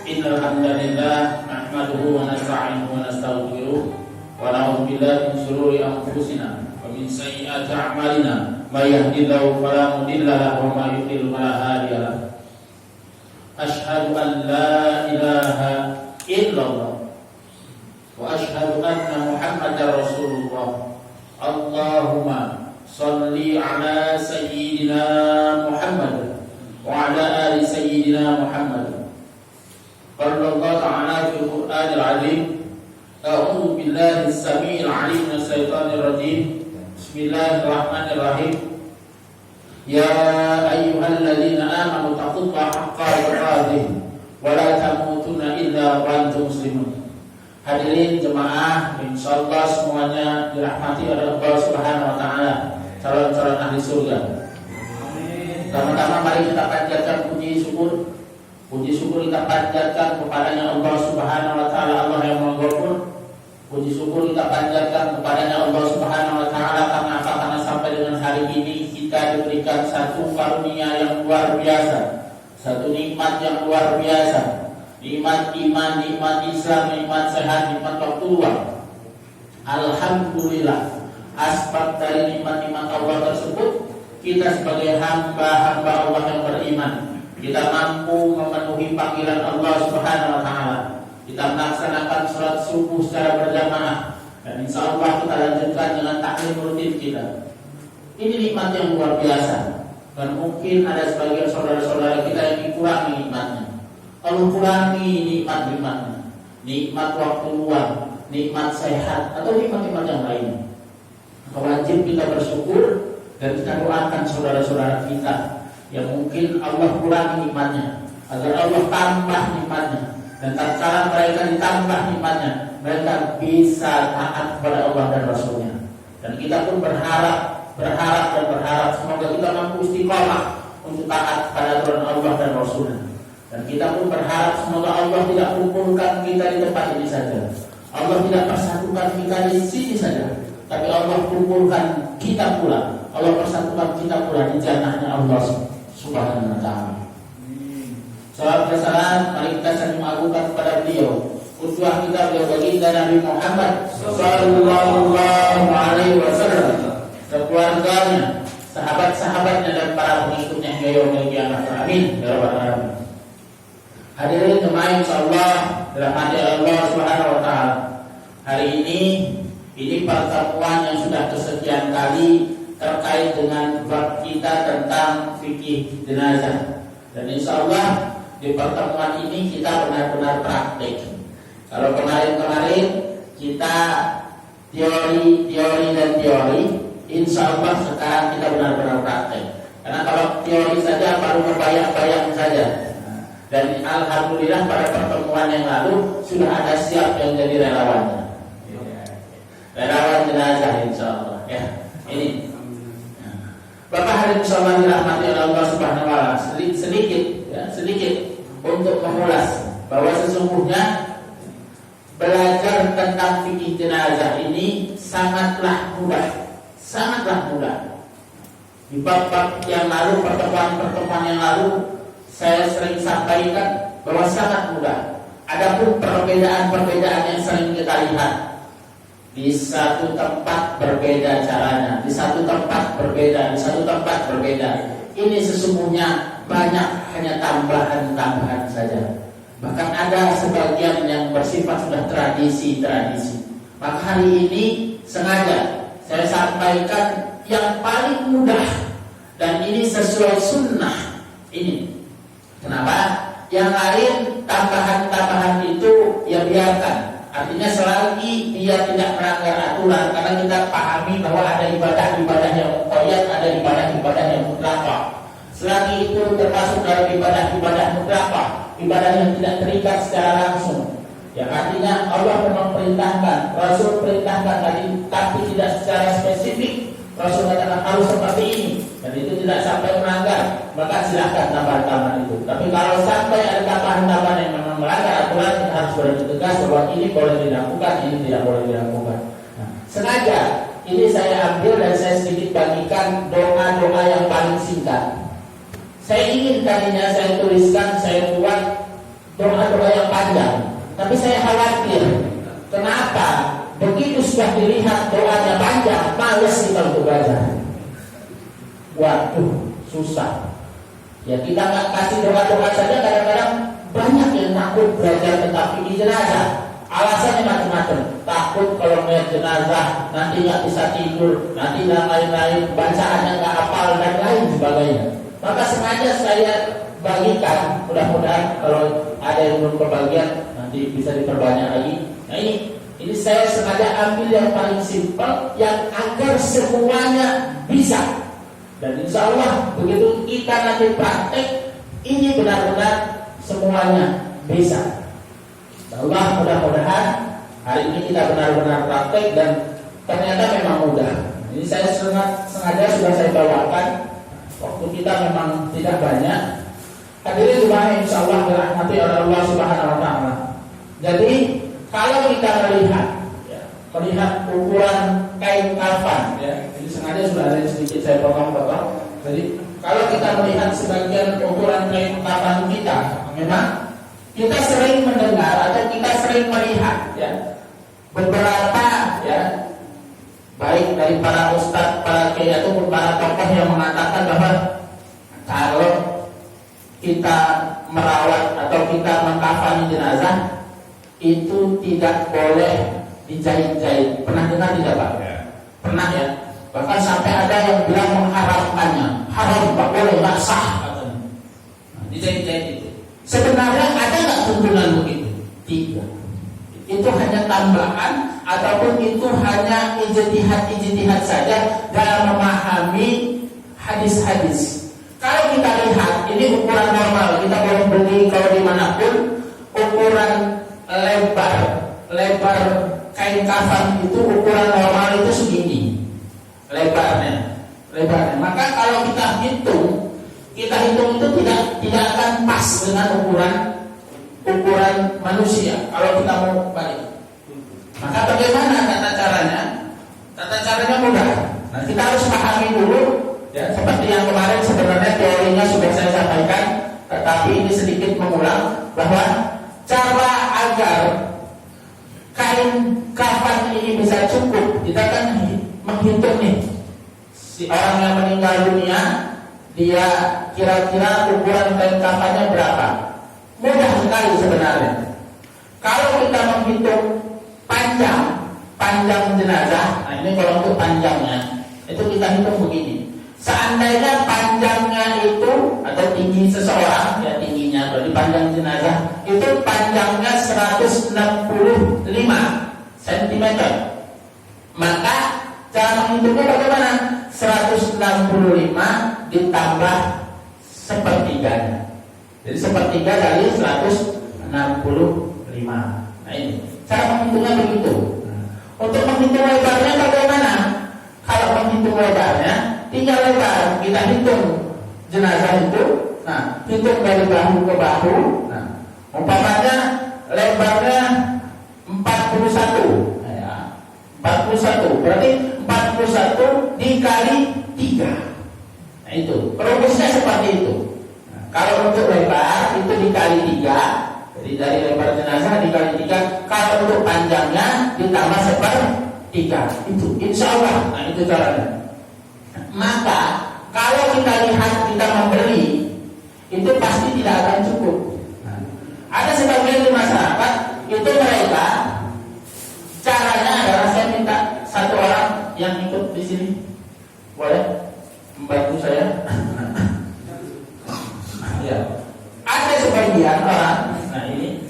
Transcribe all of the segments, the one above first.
Innal hamdalillah nahmaduhu wa nasta'inuhu wa nastaghfiruh wa na'udzu billahi min shururi anfusina wa min sayyiati a'malina may yahdihillahu fala mudilla lahu wa may yudlil fala hadiya lahu. Asyhadu an la ilaha illallah wa asyhadu anna Muhammadar Rasulullah. Allahumma shalli ala sayyidina Muhammad wa ala ali sayyidina Muhammad. Qala Allah ta'ala fil Qur'anil 'azim, a'udzu billahi as-sami'il 'alim minasy syaithanir rajim. Bismillahirrahmanirrahim. Ya ayyuhalladzina amanu taqullaha haqqa tuqatih wa la tamutunna illa wa antum muslimun. Hadirin jemaah, insyaallah semuanya dirahmati oleh Allah Subhanahu wa taala, calon-calon ahli surga. Amin. Pertama-tama mari kita panjatkan puji syukur. Puji syukur kita panjatkan kepadanya Allah Subhanahu wa taala, Allah yang Maha. Puji syukur kita panjatkan kepadanya Allah Subhanahu wa taala karena apa? Karena sampai dengan hari ini kita diberikan satu karunia yang luar biasa, satu nikmat yang luar biasa. Nikmat iman, nikmat Islam, nikmat sehat, nikmat waktu luang. Alhamdulillah, asbab dari nikmat-nikmat Allah tersebut, kita sebagai hamba-hamba Allah yang beriman, kita mampu memenuhi panggilan Allah Subhanahu wa taala. Kita melaksanakan sholat subuh secara berjamaah, dan insya Allah kita lanjutkan dengan taklim rutin kita. Ini nikmat yang luar biasa, dan mungkin ada sebagian saudara-saudara kita yang dikurangi nikmatnya. Allah kurangi nikmat-nikmatnya, nikmat waktu luang, nikmat sehat, atau nikmat-nikmat yang lain. Wajib kita bersyukur dan kita doakan saudara-saudara kita yang mungkin Allah kurangi nikmatnya, agar Allah tambah nikmatnya, dan tatkala mereka ditambah nikmatnya, mereka bisa taat kepada Allah dan Rasulnya. Dan kita pun berharap semoga kita mampu istiqomah untuk taat pada aturan Allah dan Rasulnya. Dan kita pun berharap semoga Allah tidak kumpulkan kita di tempat ini saja, Allah tidak persatukan kita di sini saja, tapi Allah kumpulkan kita pula, Allah persatukan kita pula di jannahnya Allah Subhanahu wa ta'ala. Salam dan salam mari kita saling mengagungkan kepada beliau, uswah kita, beliau baginda Nabi Muhammad sallallahu alaihi wasallam, keluarganya, sahabat-sahabatnya, dan para pengikutnya hingga yaumil qiyamah. Amin ya rabbal alamin. Hadirin jemaah insyaallah dirahmati Allah Subhanahu wa taala. Hari ini pertemuan yang sudah kesekian kali terkait dengan bab kita tentang fikih jenazah. Dan insyaallah di pertemuan ini kita benar-benar praktik. Kalau kemarin-kemarin kita teori dan teori, insyaallah sekarang kita benar-benar praktik. Karena kalau teori saja baru kebayang-bayang saja. Dan alhamdulillah pada pertemuan yang lalu sudah ada siap yang jadi relawannya, relawan jenazah insyaallah ya. Ini Bapak hari insyaallah dirahmati oleh Allah Subhanahu wa taala. Sedikit untuk mengulas bahwa sesungguhnya belajar tentang fikih jenazah ini sangatlah mudah. Di bab-bab yang lalu, pertemuan yang lalu, saya sering sampaikan bahwa sangat mudah. Adapun perbedaan-perbedaan yang sering kita lihat, di satu tempat berbeda caranya, di satu tempat berbeda. Ini sesungguhnya banyak hanya tambahan-tambahan saja. Bahkan ada sebagian yang bersifat sudah tradisi. Maka hari ini sengaja saya sampaikan yang paling mudah, dan ini sesuai sunnah ini. Kenapa? Yang lain tambahan-tambahan itu ya biarkan. Artinya selagi dia tidak melanggar aturan, karena kita pahami bahwa ada ibadah-ibadah yang muqayyad, ada ibadah-ibadah yang mutlaqah. Selagi itu termasuk dalam ibadah-ibadah mutlaqah, ibadah yang tidak terikat secara langsung, ya artinya Allah memang perintahkan, Rasul perintahkan tadi, tapi tidak secara spesifik. Rasul katakan harus seperti ini, dan itu tidak sampai melanggar, maka silahkan tambahan-tambahan itu. Tapi kalau sampai ada tambahan-tambahan yang memang melanggar aturan, kita harus berani tegas bahwa ini boleh dilakukan, ini tidak boleh dilakukan. Nah, sengaja ini saya ambil dan saya sedikit bagikan doa-doa yang paling singkat. Saya ingin tadinya saya tuliskan, saya buat doa-doa yang panjang. Tapi saya khawatir, kenapa begitu sudah dilihat doanya panjang, males kita untuk belajar. Waduh, susah. Ya kita nggak kasih doa-doa saja, kadang-kadang banyak yang takut belajar tentang fikih jenazah. Alasannya macam-macam. Takut kalau melihat jenazah nanti nggak bisa tidur, nanti dan lain-lain, bacaannya nggak hafal dan lain sebagainya. Maka sengaja saya bagikan, mudah-mudahan kalau ada yang belum kebagian nanti bisa diperbanyak lagi. Nah ini saya sengaja ambil yang paling simpel, yang agar semuanya bisa. Dan insya Allah begitu kita nanti praktek, ini benar-benar semuanya bisa. Allah mudah-mudahan hari ini kita benar-benar praktek dan ternyata memang mudah. Ini saya sengaja sudah saya bawakan. Waktu kita memang tidak banyak. Hadirin jemaah insya Allah dirahmati oleh Allah Subhanahu Wa Taala. Jadi kalau kita melihat ukuran kain kafan, ini sengaja sudah ada sedikit saya potong-potong. Jadi kalau kita melihat sebagian ukuran kain kafan kita, memang kita sering mendengar atau kita sering melihat beberapa baik dari para ustadz, para kiai ataupun para tokoh yang mengatakan bahwa kalau kita merawat atau kita mengkafani jenazah itu tidak boleh dijahit-jahit. Pernah dengar tidak Pak? Pernah ya. Bahkan sampai ada yang bilang mengharamkannya, haram, tak boleh, tak sah katanya. Dijahit-jahit itu. Sebenarnya ada nggak tuntunan begitu? Tidak. Itu hanya tambahan ataupun itu hanya ijtihad saja dalam memahami hadis-hadis. Kalau kita lihat ini ukuran normal, kita boleh beli kalau dimanapun, ukuran lebar kain kafan itu ukuran normal itu segini lebarnya. Maka kalau kita hitung itu tidak akan pas dengan ukuran manusia kalau kita mau balik. Maka bagaimana tata caranya? Tata caranya mudah. Nah, kita harus pahami dulu seperti yang kemarin sebenarnya teorinya sudah saya sampaikan, tetapi ini sedikit mengulang bahwa cara agar kain kafan ini bisa cukup, kita kan menghitung nih si orang yang meninggal dunia, dia kira-kira ukuran kain kafannya berapa. Mudah sekali sebenarnya. Kalau kita menghitung panjang jenazah, nah ini kalau untuk panjangnya itu kita hitung begini. Seandainya panjangnya itu atau tinggi seseorang, tingginya berarti panjang jenazah itu panjangnya 165 cm. Maka cara menghitungnya bagaimana? 165 ditambah sepertiganya. Jadi sepertiga dari 165. Nah ini cara menghitungnya begitu. Untuk menghitung lebarnya bagaimana? Kalau menghitung lebarnya, tinggal lebar kita hitung jenazah itu. Nah, hitung dari bahu ke bahu. Nah, umpamanya lebarnya 41. 41 berarti 41 dikali 3. Nah itu rumusnya seperti itu. Nah, kalau untuk lebar itu dikali 3. Jadi dari lebar jenazah dikali 3. Kalau untuk panjangnya ditambah 1/3. Itu insya Allah. Nah itu caranya. Maka kalau kita lihat kita membeli, itu pasti tidak akan cukup. Nah, ada sebagian di masyarakat itu mereka caranya adalah saya minta satu orang yang ikut di sini, boleh membantu saya. Ya. Ada sebagian orang. Nah ini.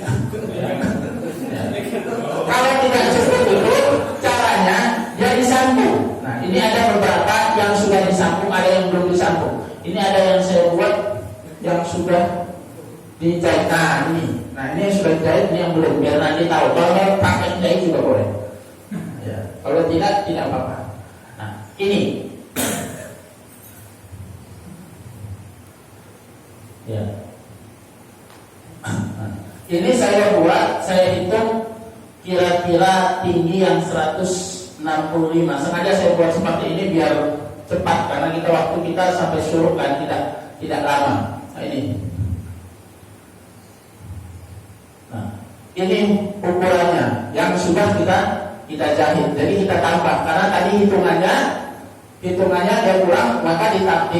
Kalau tidak cukup itu caranya dia disambung. Nah ini ada beberapa yang sudah disambung, ada yang belum disambung. Ini ada yang saya buat yang sudah dijahit. Nah ini yang sudah dijahit, ini yang belum. Biar nanti tahu. Kalau pakai jahit juga boleh. Ya. Kalau tidak apa-apa. Nah ini. Ya. Ini saya hitung kira-kira tinggi yang 165. Sengaja saya buat seperti ini biar cepat karena waktu kita sampai suruh kan tidak lama. Nah ini. Ini ukurannya yang sudah kita jahit. Jadi kita tambah karena tadi hitungannya dia kurang, maka dikali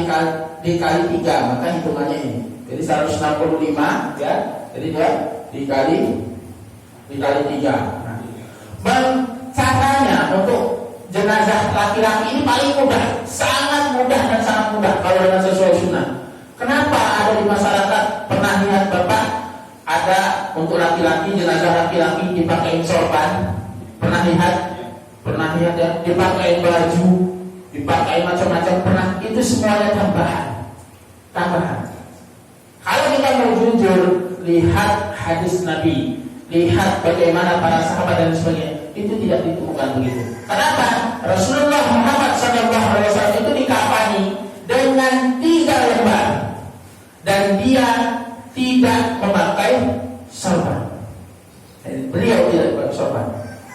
3, maka hitungannya ini. Jadi 165 ya. Jadi dia dikali 3. Nah, caranya untuk jenazah laki-laki ini paling mudah, sangat mudah dan sangat mudah kalau dengan sesuai sunnah. Kenapa ada di masyarakat pernah lihat Bapak ada untuk laki-laki, jenazah laki-laki dipakai sorban? Pernah lihat ya, dipakai baju, dipakai macam-macam, pernah. Itu semuanya tambahan. Kalau kita mau jujur, lihat hadis Nabi, lihat bagaimana para sahabat dan sebagainya, itu tidak ditemukan begitu. Kenapa? Rasulullah Muhammad SAW itu dikafani dengan 3 lembar dan dia tidak memakai sorban. Beliau tidak memakai sorban.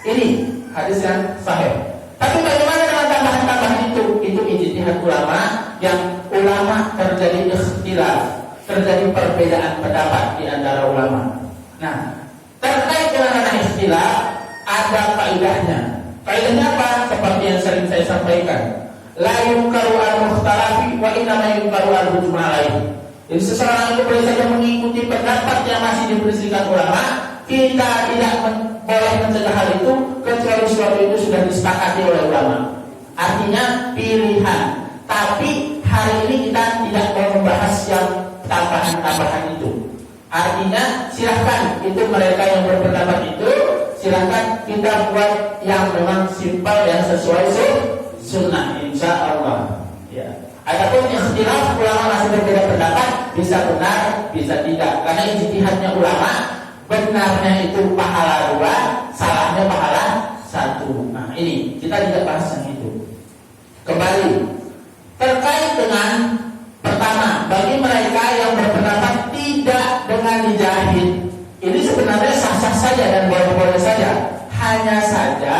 Ini hadis yang sahih. Tapi bagaimana dengan tambahan-tambahan itu? Itu ijtihad ulama, yang ulama terjadi ikhtilaf, terjadi perbedaan pendapat di antara ulama. Nah, terkait dengan ikhtilaf ada kaidahnya. Kaidahnya apa? Seperti yang sering saya sampaikan. La yunkaru al-mukhtalafi wa innama yunkaru al-mujma'alaih. Jadi seseorang itu boleh saja mengikuti pendapat yang masih diperselisihkan ulama. Kita tidak boleh mencegah hal itu kecuali suatu itu sudah disepakati oleh ulama. Artinya pilihan. Tapi hari ini kita tidak mau membahas yang tambahan-tambahan itu. Artinya silahkan, itu mereka yang berpendapat itu, silahkan kita buat yang memang simpel, yang sesuai sunnah, insya Allah. Ya. Adapun ikhtilaf, ulama masih berbeda pendapat, bisa benar, bisa tidak. Karena ijtihadnya ulama, benarnya itu pahala 2, salahnya pahala 1. Nah ini kita tidak bahas yang itu. Kembali terkait dengan pertama, bagi mereka yang berpendapat tidak dengan dijahit, ini sebenarnya sah-sah saja dan boleh-boleh saja. Hanya saja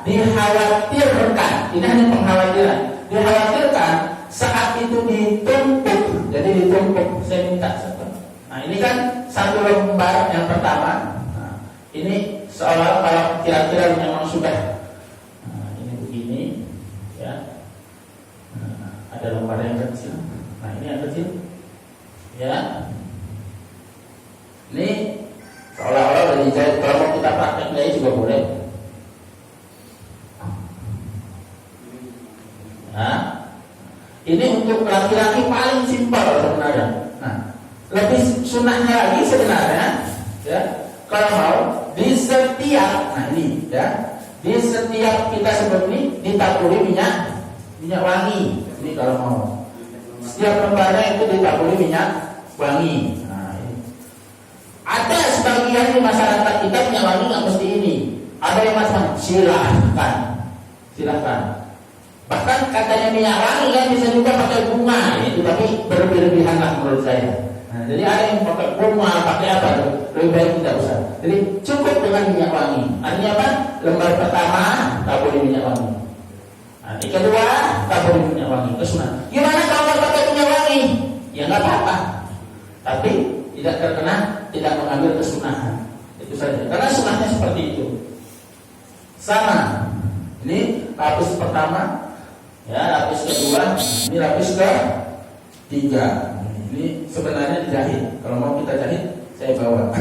dikhawatirkan, ini hanya pengkhawatiran, dikhawatirkan saat itu ditumpuk. Jadi ditumpuk, saya minta satu. Nah ini kan 1 lembar yang pertama. Nah, ini seolah kalau kira-kira memang sudah. Nah, ini begini, ya. Nah, ada lembar yang kecil. Nah ini yang kecil, ya. Ini seolah-olah dari jahit. Kalau mau kita praktek jahit juga boleh. Nah, ini untuk laki-laki paling simpel sebenarnya. Nah, lebih sunnahnya lagi sebenarnya, ya. Kalau mau di setiap, nah ini, ya, di setiap kita sebut ini ditaburi minyak wangi. Ini kalau mau. Setiap lembarnya itu ditaburi minyak wangi. Nah, ini. Ada sebagian di masyarakat kita minyak wangi nggak mesti ini. Ada yang macam silahkan. Bahkan katanya minyak wangi kan bisa juga pakai bunga, itu tapi berlebih-lebihan lah menurut saya. Nah, jadi ada yang pakai bunga, pakai apa tuh? Lebih baik tidak usah. Jadi cukup dengan minyak wangi. Artinya apa? Lembar pertama taburi minyak wangi. Nah, yang kedua taburi minyak wangi. Kesunah. Gimana kalau nggak pakai minyak wangi? Ya nggak apa-apa. Tapi tidak terkena, tidak mengambil kesunahan. Itu saja. Karena sunahnya seperti itu. Sama. Ini lapis pertama, ya, lapis kedua, ini lapis ketiga. Ini sebenarnya dijahit. Kalau mau kita jahit, saya bawa.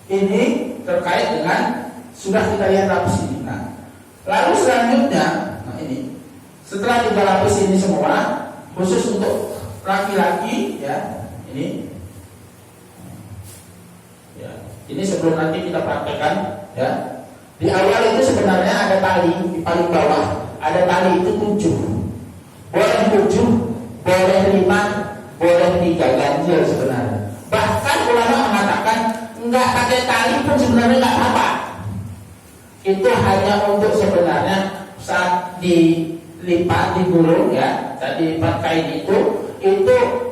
Ini terkait dengan sudah kita lihat lapis ini. Nah, lalu selanjutnya, nah ini setelah 3 lapis ini semua khusus untuk laki-laki, ya, ini, ya, ini sebelum nanti kita praktekkan, ya. Di awal itu sebenarnya ada tali di paling bawah, ada tali itu 7, boleh 7, boleh 5, boleh 3, ganjil sebenarnya. Bahkan ulama mengatakan nggak pakai tali pun sebenarnya nggak apa-apa. Itu hanya untuk sebenarnya saat lipat, digulung ya, jadi lipat kain itu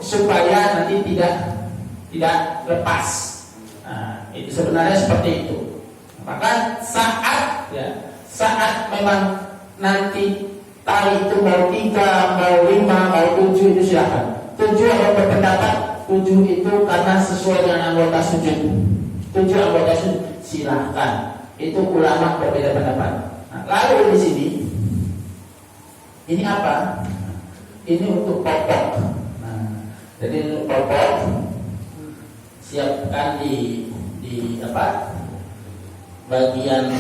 supaya nanti tidak lepas. Nah, itu sebenarnya seperti itu. Maka saat memang nanti tali itu mau 3, mau 5, mau 7 itu silakan. 7 yang berpendapat 7 itu karena sesuai dengan anggota sujud. 7 anggota sujud silahkan. Itu ulama berbeda pendapat. Nah, lalu di sini ini apa? Ini untuk popok. Nah, jadi untuk popok siapkan di bagian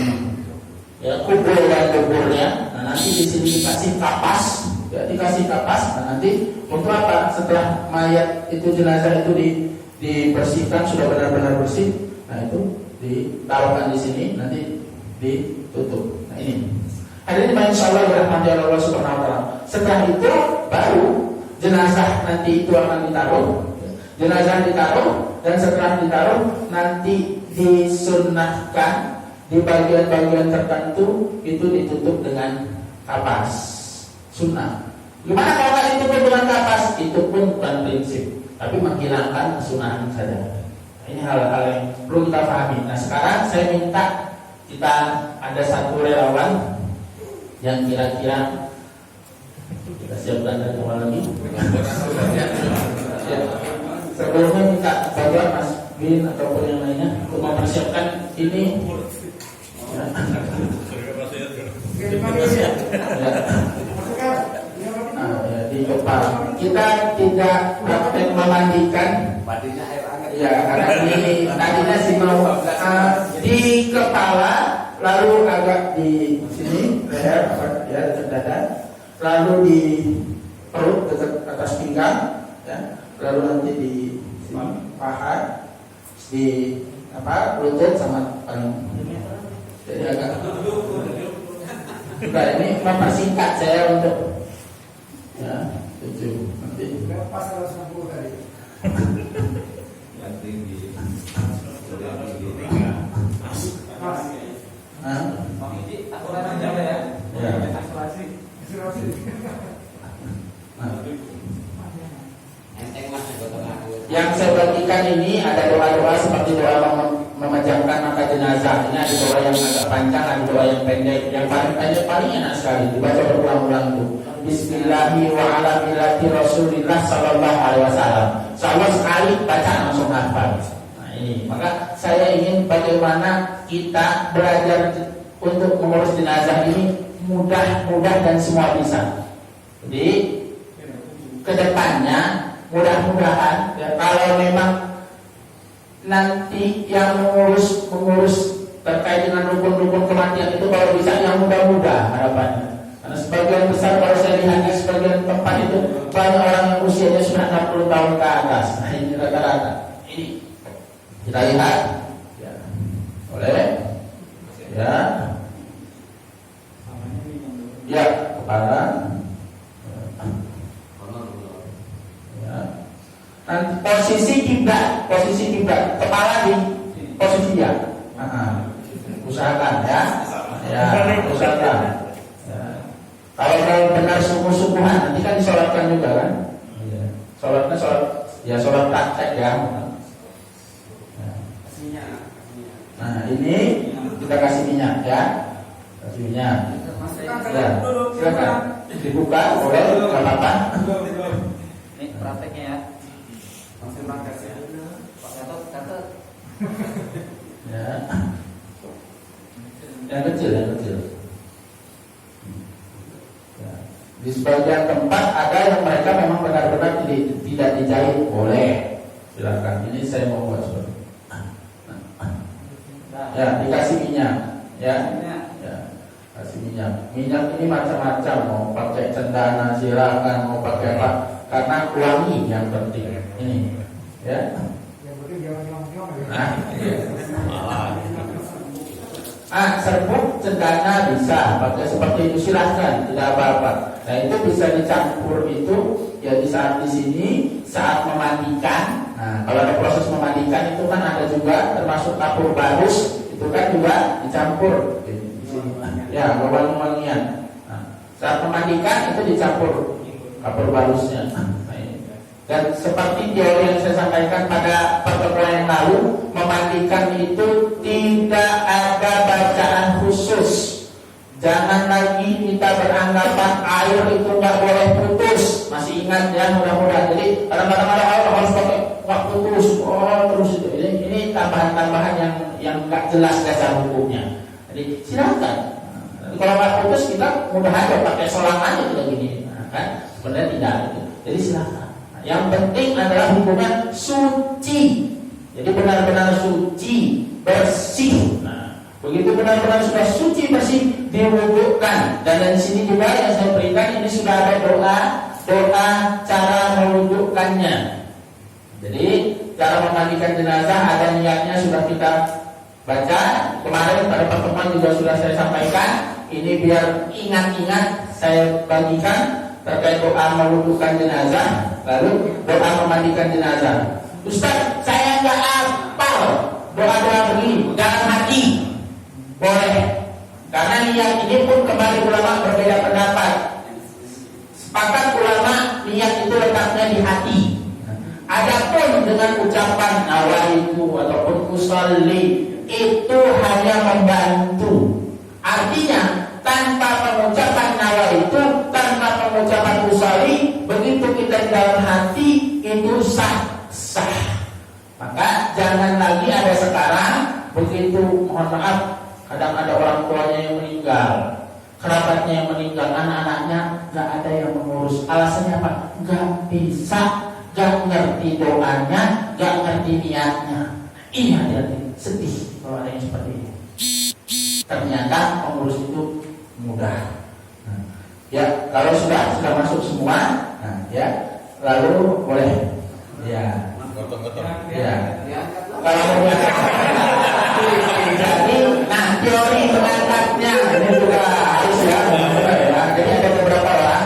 kubur dan kuburnya. Nah, nanti di sini dikasih kapas, dikasih kapas. Nah, nanti untuk apa? Setelah mayat itu, jenazah itu dibersihkan, sudah benar-benar bersih. Nah, itu ditaruhkan di sini, nanti ditutup. Nah, ini. Hadirin insyaallah dirahmati Allah Subhanahu wa taala. Setelah itu baru jenazah nanti itu akan ditaruh. Jenazah ditaruh, dan setelah ditaruh nanti disunnahkan di bagian-bagian tertentu itu ditutup dengan kapas. Sunnah. Gimana kalau nggak ditutup dengan kapas? Itu pun bukan prinsip, tapi menghilangkan kesunahan saja. Ini hal-hal yang perlu kita pahami. Nah, sekarang saya minta kita ada satu relawan yang kira-kira kita siapkan dari awal lagi. Ya. Sebelumnya minta bantuan Mas Bin ataupun yang lainnya untuk mempersiapkan ini. Ya. Nah, ya, di depan kita tidak praktek memandikan. Ya, karena ini tadinya sih mau di kepala, lalu agak di sini leher, ya, dada, lalu di perut dekat atas pinggang, ya, lalu nanti di sini paha, di lutut sama paling. Jadi agak. Nah, ini mempersingkat saya untuk ya 7 nanti. Pas 160 tadi. Yang saya bagikan ini ada doa-doa seperti doa memejamkan mata jenazah. Ini ada doa yang agak panjang, ada doa yang pendek. Yang paling pendek paling enak sekali dibaca berulang-ulang itu. Bismillahi wa ala millati Rasulillah sallallahu alaihi wasallam. Insyaallah sekali baca langsung hafal. Nah, ini maka saya ingin bagaimana kita belajar untuk mengurus jenazah ini mudah dan semua bisa. Jadi kedepannya mudah-mudahan ya, kalau memang nanti yang mengurus terkait dengan rukun-rukun kematian itu kalau bisa yang muda-muda harapannya. Karena sebagian besar kalau saya lihat di sebagian tempat itu banyak orang yang usianya sudah 60 tahun ke atas. Nah, ini rata-rata. Ini kita lihat ya. Boleh? Ya. Ya, kepala. Ya. Nanti posisi kiblat, kepala di posisi dia. Usahakan ya. Ya, usahakan. Kalau benar sungguh-sungguhan nanti kan disolatkan juga kan? Iya. Sholat praktek ya. Nah ini kita kasih minyak ya, kasih minyak. Ya, silakan dibuka, boleh, nggak apa-apa. Ini prakteknya ya. Langsung praktek ya. Pak Gatot. Ya. Yang kecil. Di sebagian tempat ada yang mereka memang benar-benar tidak dijahit, boleh, silakan. Ini saya mau buat seperti ya, dikasih minyak, ya, kasih minyak. Minyak ini macam-macam, mau pakai cendana silakan, mau pakai apa, karena wangi yang penting. Ini, ya. Yang penting jangan hilang-hilang. Serbuk cendana bisa pakai seperti itu, silahkan, tidak apa-apa. Nah itu bisa dicampur itu ya di saat di sini saat memandikan. Nah kalau ada proses memandikan itu kan ada juga termasuk kapur barus itu kan juga dicampur di sini. Ya wangi-wangian. Nah, Saat memandikan itu dicampur kapur balusnya. Dan seperti teori yang saya sampaikan pada pertemuan yang lalu, memandikan itu tidak ada bacaan khusus. Jangan lagi kita beranggapan air itu nggak boleh putus. Masih ingat ya, mudah-mudahan. Jadi kadang-kadang ada air harus pakai waktu terus itu. Ini tambahan-tambahan yang nggak jelas dasar hukumnya. Jadi silakan. Kalau nggak putus kita mudah aja pakai selang aja kita gini, kan? Sebenarnya tidak gitu. Jadi silakan. Yang penting adalah hubungan suci. Jadi benar-benar suci, bersih. Nah, begitu benar-benar sudah suci, bersih, diwudukkan. Dan dari sini juga yang saya berikan ini sudah ada doa cara mewudukkannya. Jadi cara memandikan jenazah ada niatnya sudah kita baca. Kemarin pada pertemuan juga sudah saya sampaikan. Ini biar ingat-ingat saya bagikan terkait doa mewudukkan jenazah, lalu doa memandikan jenazah. Ustaz, saya nggak hafal doa-doa begini dalam hati. Boleh, karena niat ini pun kembali ulama berbeda pendapat. Sepakat ulama niat itu letaknya di hati. Adapun dengan ucapan nawaitu ataupun usolli itu hanya membantu. Artinya tanpa pengucapan nawaitu, tanpa pengucapan usolli, begitu kita di dalam hati itu sah. Maka jangan lagi ada sekarang begitu, mohon maaf, kadang ada orang tuanya yang meninggal, kerabatnya yang meninggal, anak-anaknya gak ada yang mengurus. Alasannya apa? Gak bisa, gak ngerti doanya, gak ngerti niatnya. Ini hati-hati, sedih kalau ada yang seperti ini. Ternyata mengurus itu mudah. Ya, kalau sudah masuk semua, ya, lalu boleh, ya. Ya. Kalau jadi, teori mengangkatnya ini juga harus ya. Jadi ada beberapa orang,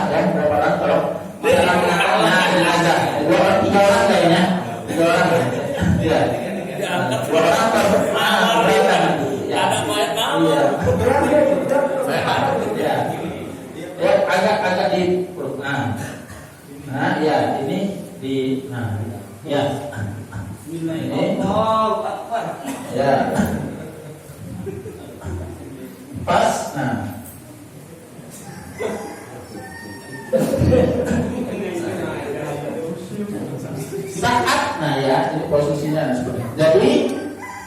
kalau dalam mengangkatnya jenazah, 2 orang, 3 orang kayaknya, 3 orang, ya. 2 orang beratan, ya. Iya. Ya, agak di perut. Nah, ya ini di, ya. Ini ya pas. Saat ya ini posisinya seperti ini. Jadi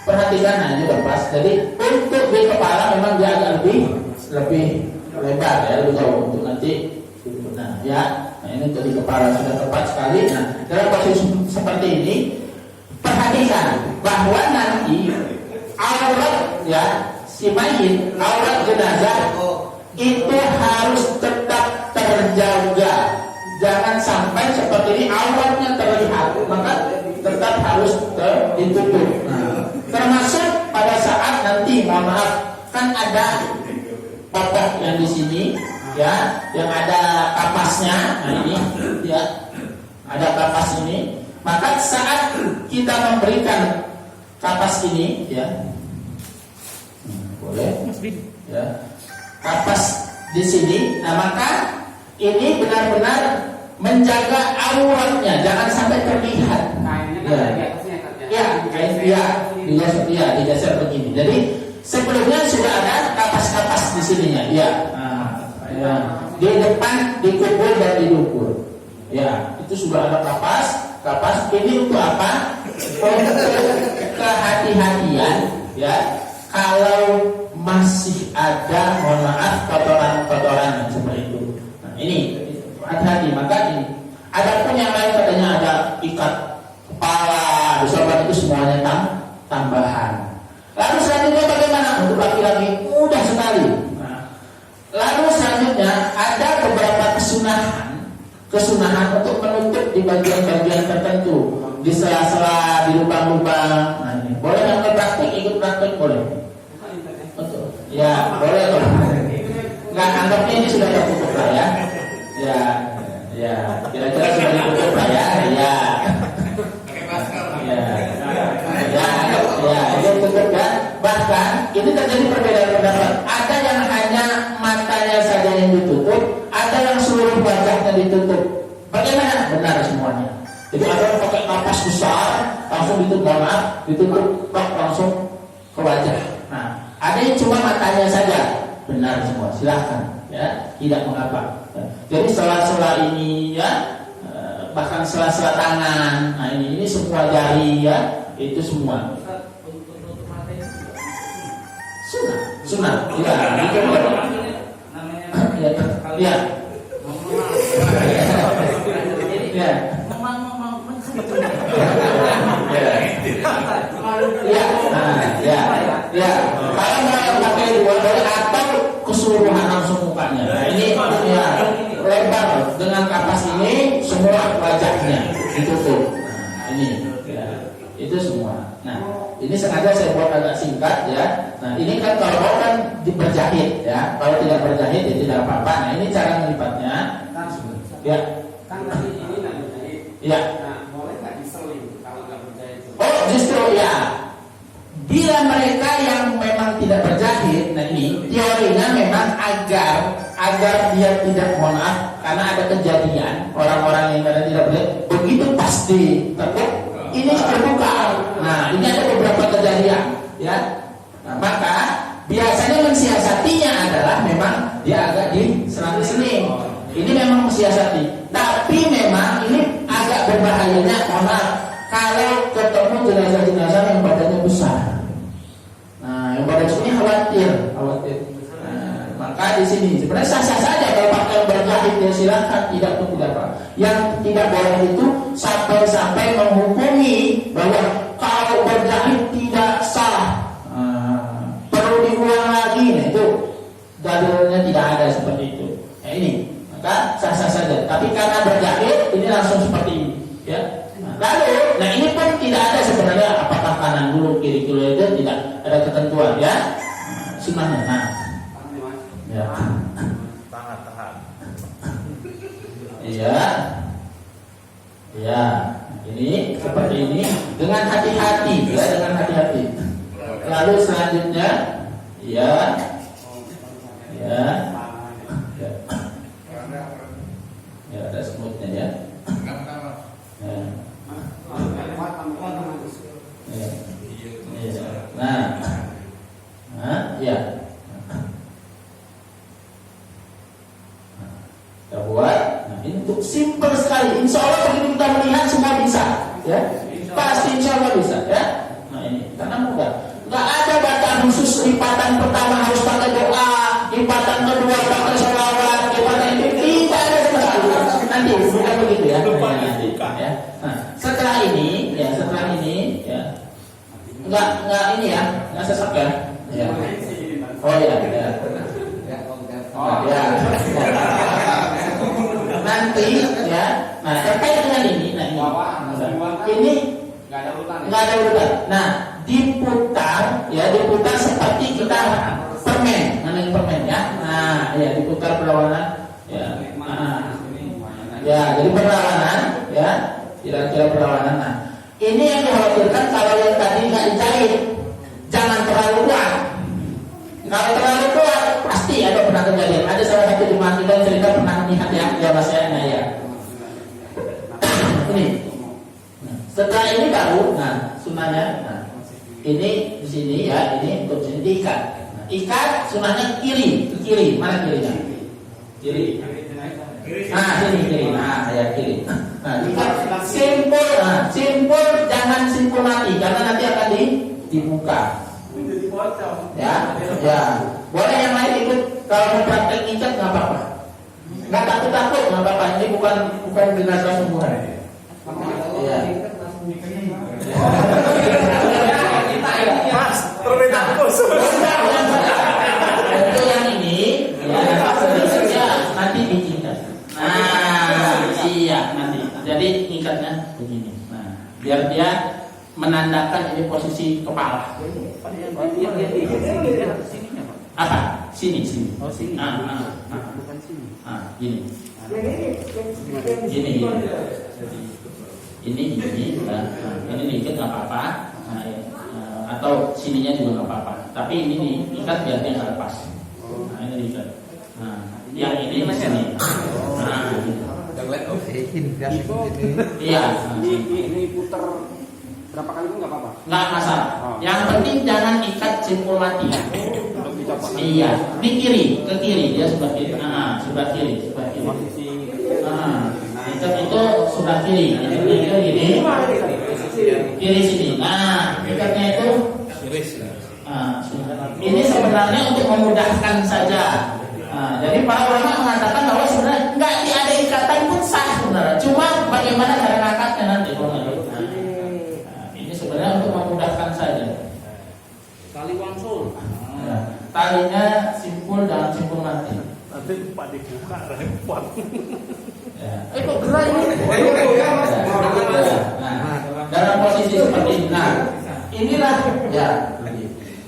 perhatikan, ini pas. Jadi untuk di kepala memang dia agak lebih lebar ya, lebih jauh untuk nanti. Ini untuk di kepala sudah tepat sekali. Dalam posisi seperti ini, perhatikan bahwa nanti aurat ya si mayit, aurat jenazah itu harus tetap terjaga. Jangan sampai seperti ini auratnya terlihat, maka tetap harus ditutup. Termasuk pada saat nanti, mohon maaf, kan ada popok yang di sini, ya, yang ada kapasnya. Nah ini, ya, ada kapas ini. Maka saat kita memberikan kapas ini, ya, boleh, ya, kapas di sini. Nah maka ini benar-benar menjaga auratnya, jangan sampai terlihat. Digeser begini. Jadi sebelumnya sudah ada kapas-kapas di sininya, ya. Di depan, di kubur dan di dubur. Ya, itu sudah ada kapas. Ini untuk apa? Untuk kehati-hatian, ya. Kalau masih ada, mohon maaf, kotoran-kotoran seperti itu. Nah, ini hati-hati. Maka ini. Adapun yang lain katanya ada ikat kepala, itu semuanya tambahan. Lalu selanjutnya bagaimana untuk laki-laki? Mudah sekali. Lalu selanjutnya ada beberapa kesunahan untuk menutup di bagian-bagian tertentu, di sela-sela, di lubang-lubang. Nah, ini boleh yang praktik, ikut praktik boleh. Betul. Ya, boleh tuh. Nggak, anggapnya ini sudah tertutup lah ya. Ya, kira-kira sudah ditutup lah ya. Ini tutup kan. Bahkan ini terjadi perbedaan pendapat. Ada yang hanya matanya saja yang ditutup, wajahnya ditutup. Bagaimana? Benar semuanya. Jadi ada yang pakai napas besar, langsung ditutup, ditutup, langsung ke wajah. Nah, ada yang cuma matanya saja. Benar semua, silahkan, ya, tidak mengapa. Jadi sela-sela ini, ya, bahkan sela-sela tangan, nah ini semua jari, ya, itu semua. Sunnah, ya, itu ya. Ya. Kalau mau pakai dua dari atau keseluruhan langsung mukanya. Nah, ini ya lebar dengan kapas ini semua wajahnya ditutup. Nah, ini ya, itu semua. Nah, ini sengaja saya buat agak singkat ya. Nah, ini kan kalau mau kan berjahit ya. Kalau tidak berjahit ya tidak apa-apa. Nah, ini cara melipatnya. Ya. Kan tadi ini nggak berjahit. Ya. Nah, boleh nggak diseling kalau nggak berjahit? Oh, justru ya. Bila mereka yang memang tidak berjahit, nah ini teorinya memang agar dia tidak, mohon maaf, karena ada kejadian orang-orang yang tidak berjahit begitu pasti tertutup ini terbuka. Nah, ini ada beberapa kejadian, ya. Nah, maka biasanya mensiasatinya adalah memang dia agak diselang-seling. Ini memang mensiasati, tapi memang ini agak berbahayanya, mohon maaf, kalau ketemu jenazah-jenazah yang badannya besar. Nah, yang badan sini khawatir. Nah, maka di sini sebenarnya sah-sah saja kalau pakai berjahit ya silakan, tidak pun tidak apa. Yang tidak boleh itu sampai menghukumi bahwa kalau berjahit tidak sah, perlu diulang lagi. Nah, itu dalilnya tidak ada seperti itu. Nah, ini maka sah-sah saja. Tapi karena berjahit ini langsung seperti ini, ya. Lalu, nah ini pun tidak ada sebenarnya apakah kanan dulu kiri dulu, itu tidak ada ketentuan, ya. Sunnahnya, nah, ya, Tangan. iya, ya, ini seperti ini dengan hati-hati, ya, dengan hati-hati. Lalu selanjutnya, ya, ada semutnya ya. Ya. Kita buat. Nah, ini untuk simple sekali. Insya Allah begitu kita melihat semua bisa, ya. Pasti insya Allah bisa, ya. Nah ini karena mudah. Nggak ada bacaan khusus lipatan pertama harus pakai doa, lipatan kedua pakai sholawat, lipatan itu tidak ada sama sekali. Nanti bukan begitu ya. Ya. Nah, setelah ini, ya, nggak ini ya, nggak sesak ya. Ya. Oh ya. Ya. Nanti ya. Nah, terkait dengan ini, ini nggak ada urutan. Nah, diputar seperti kita permen, ya. Nah, ya diputar perlawanan, ya. Ya, jadi perlawanan, ya, kira-kira perlawanan. Nah, ini yang dikhawatirkan kalau yang tadi nggak dijahit, jangan terlalu kuat. Kalau terlalu kuat, pasti ada pernah kejadian. Ada salah satu jemaah kita cerita pernah melihat ya bahasanya ya. Ini. Nah, setelah ini baru, nah, sunnahnya, nah, ini di sini ya, ini untuk sini diikat. Nah, ikat sunnahnya kiri, ke kiri, mana kirinya? Kiri. Nah, sini kiri. Nah, ya kiri. Nah, ikat simpul, jangan simpul mati karena nanti akan dibuka. Ya. Boleh yang lain ikut kalau mau praktek ikat nggak apa-apa. Nggak takut nggak apa-apa. Ini bukan jenazah semua. Ya. Mas, perbedaan khusus. Untuk yang ini, ya, nanti bikinkan. Nah, iya nanti. Jadi ikatnya begini. Nah, biar dia menandakan ini posisi kepala. Apa? Sini. Oh, sini. Bukan sini. Gini. Ini. Nah, ini diikat nggak apa-apa. Nah, atau sininya juga nggak apa-apa. Tapi ini diikat biar dia nggak lepas. Nah, ini diikat. Nah, yang ini di sini. Nah, Itu Iya. ini puter berapa kali pun nggak apa-apa. Nggak masalah. Oh. Yang penting jangan ikat simpul mati. Untuk dicopot. Iya, di kiri, ke kiri dia sebelah kiri. Sebelah kiri, sebelah kiri. Posisi Itu sebelah kiri. Itu gini. Kiri sini. Nah, ikatnya itu. Ini sebenarnya untuk memudahkan saja. Jadi para ulama mengatakan bahwa sebenarnya nggak ada ikatan pun sah sebenarnya. Cuma bagaimana cara ngangkatnya nanti. Ini sebenarnya untuk memudahkan saja. kali wangsul. Talinya simpul, jangan simpul mati. Nanti lupa dibuka repot. Kok gerak ini? Nah, dalam posisi seperti ini. Nah, inilah ya.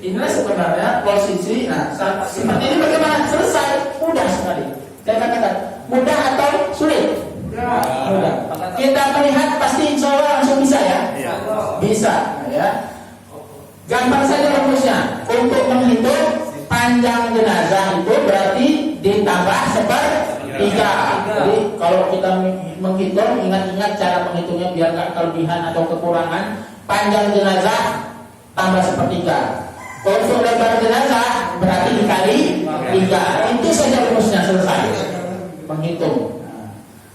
Inilah sebenarnya posisi. Nah, seperti ini bagaimana? Selesai, mudah sekali. Saya katakan mudah atau sulit? Mudah. Kita melihat pasti insya Allah langsung bisa ya. Bisa ya. Gampang saja rumusnya. Untuk menghitung panjang jenazah itu berarti ditambah sepertiga. Jadi kalau kita menghitung, ingat-ingat cara menghitungnya biar nggak kelebihan atau kekurangan. Panjang jenazah tambah sepertiga. Untuk lebar jenazah berarti dikali 3. Itu saja rumusnya, selesai. Menghitung.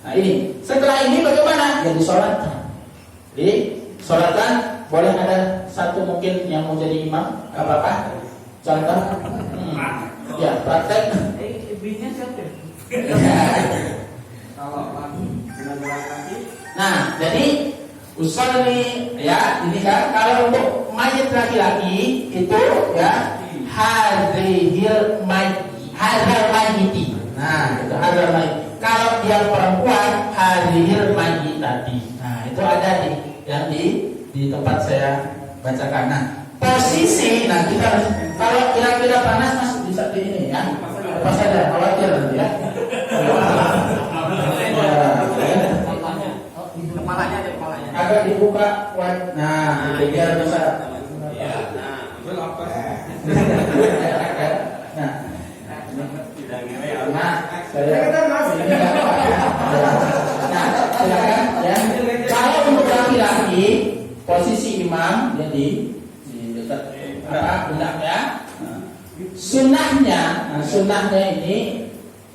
Nah ini. Setelah ini bagaimana? Ya disolatkan. Disolatkan. Boleh ada satu mungkin yang mau jadi imam? Gak apa-apa. Contoh. Ya, praktek. Ibunya siapa? Kalau laki. Nah, jadi usolli ya, ini kan kalau untuk mayit laki-laki itu ya hadhil mayyiti. Nah, itu hadhil mayyit. Kalau dia perempuan hadhil mayyitati. Nah, itu ada yang di tempat saya bacakan. Nah, posisi nanti kalau kira-kira panas Mas bisa di ini ya. Pas saja khawatir nanti ya. Kepalanya ada kepalanya. Agak dibuka, nah, itu biar bisa. Nah, saya ini nggak apa ya. Nah, silakan ya. Kalau untuk laki-laki, posisi imam jadi di dekat pundak ya. Sunnahnya ini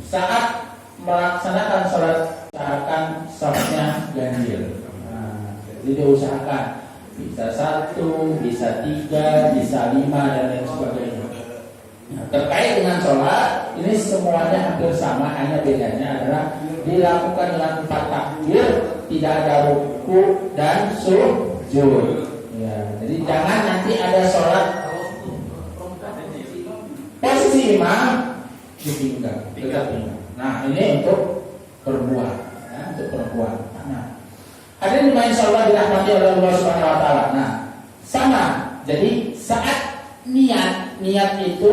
saat melaksanakan sholat usahakan safnya ganjil. Jadi diusahakan bisa 1, bisa 3, bisa 5 dan lain sebagainya. Nah, terkait dengan sholat ini semuanya hampir sama, hanya bedanya adalah dilakukan dengan 4 takbir, tidak ada ruku dan sujud. Ya, jadi jangan nanti ada sholat posisi imam ditinggal, dekat imam. Nah ini untuk perempuan, ya, untuk perempuan. Nah, hadirin dimain sholat dirahmati oleh Allah Subhanahu Wa Taala. Nah, sama. Jadi saat niat itu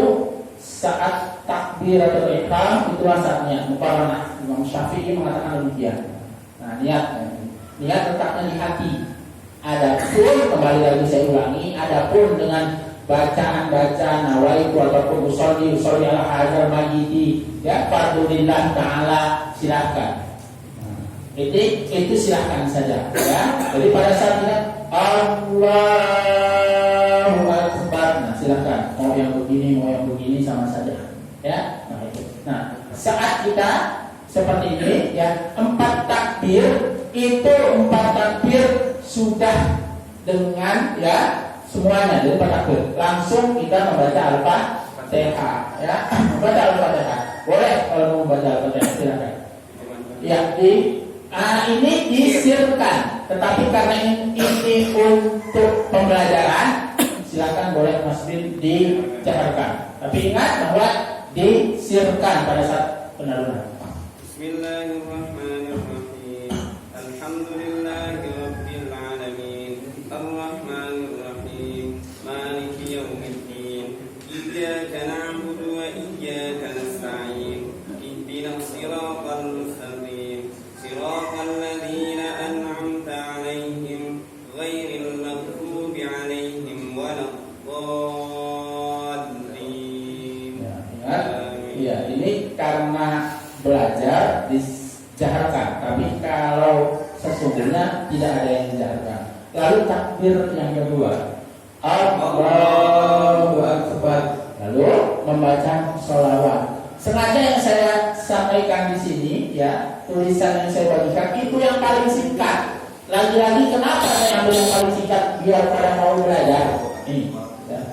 saat takbiratul ihram itulah saat niat. Muqarranah. Imam Syafi'i mengatakan demikian. Nah, niat letaknya di hati. Adapun kembali lagi saya ulangi, adapun dengan bacaan nawaitu ataupun usolli ala hadzal mayyiti ya fardulillah taala silakan. Itu silahkan saja ya. Jadi pada saat kita Allahu Akbar, nah silahkan mau yang begini sama saja ya. Nah itu. Nah saat kita seperti ini ya 4 takbir itu 4 takbir sudah dengan ya semuanya jadi 4 takbir langsung kita membaca Al-Fatihah ya. Membaca Al-Fatihah boleh kalau mau membaca Al-Fatihah silakan ya. Ini disirkan, tetapi karena ini untuk pembelajaran, silakan boleh Mas Bin dijaharkan. Tapi ingat bahwa disirkan pada saat penalunan. Bismillahirrahmanirrahim. Alhamdulillahirabbil alamin. Arrahmanirrahim. Maliki yaumiddin. Iyyaka na'budu wa iyyaka nasta'in. Ihdinas siratal mustaqim. صراط الذين أنعمت عليهم غير المغضوب عليهم ولا الضالين. Ya, ini karena belajar dijaharkan. Tapi kalau sesungguhnya tidak ada yang dijaharkan. Lalu takbir yang kedua, Allahu Akbar. Lalu membaca sholawat. Sengaja yang saya sampaikan di sini, ya, tulisan yang saya bagikan itu yang paling singkat. Lagi-lagi kenapa saya ambil yang paling singkat? Biar pada mau belajar. Ini. Ya.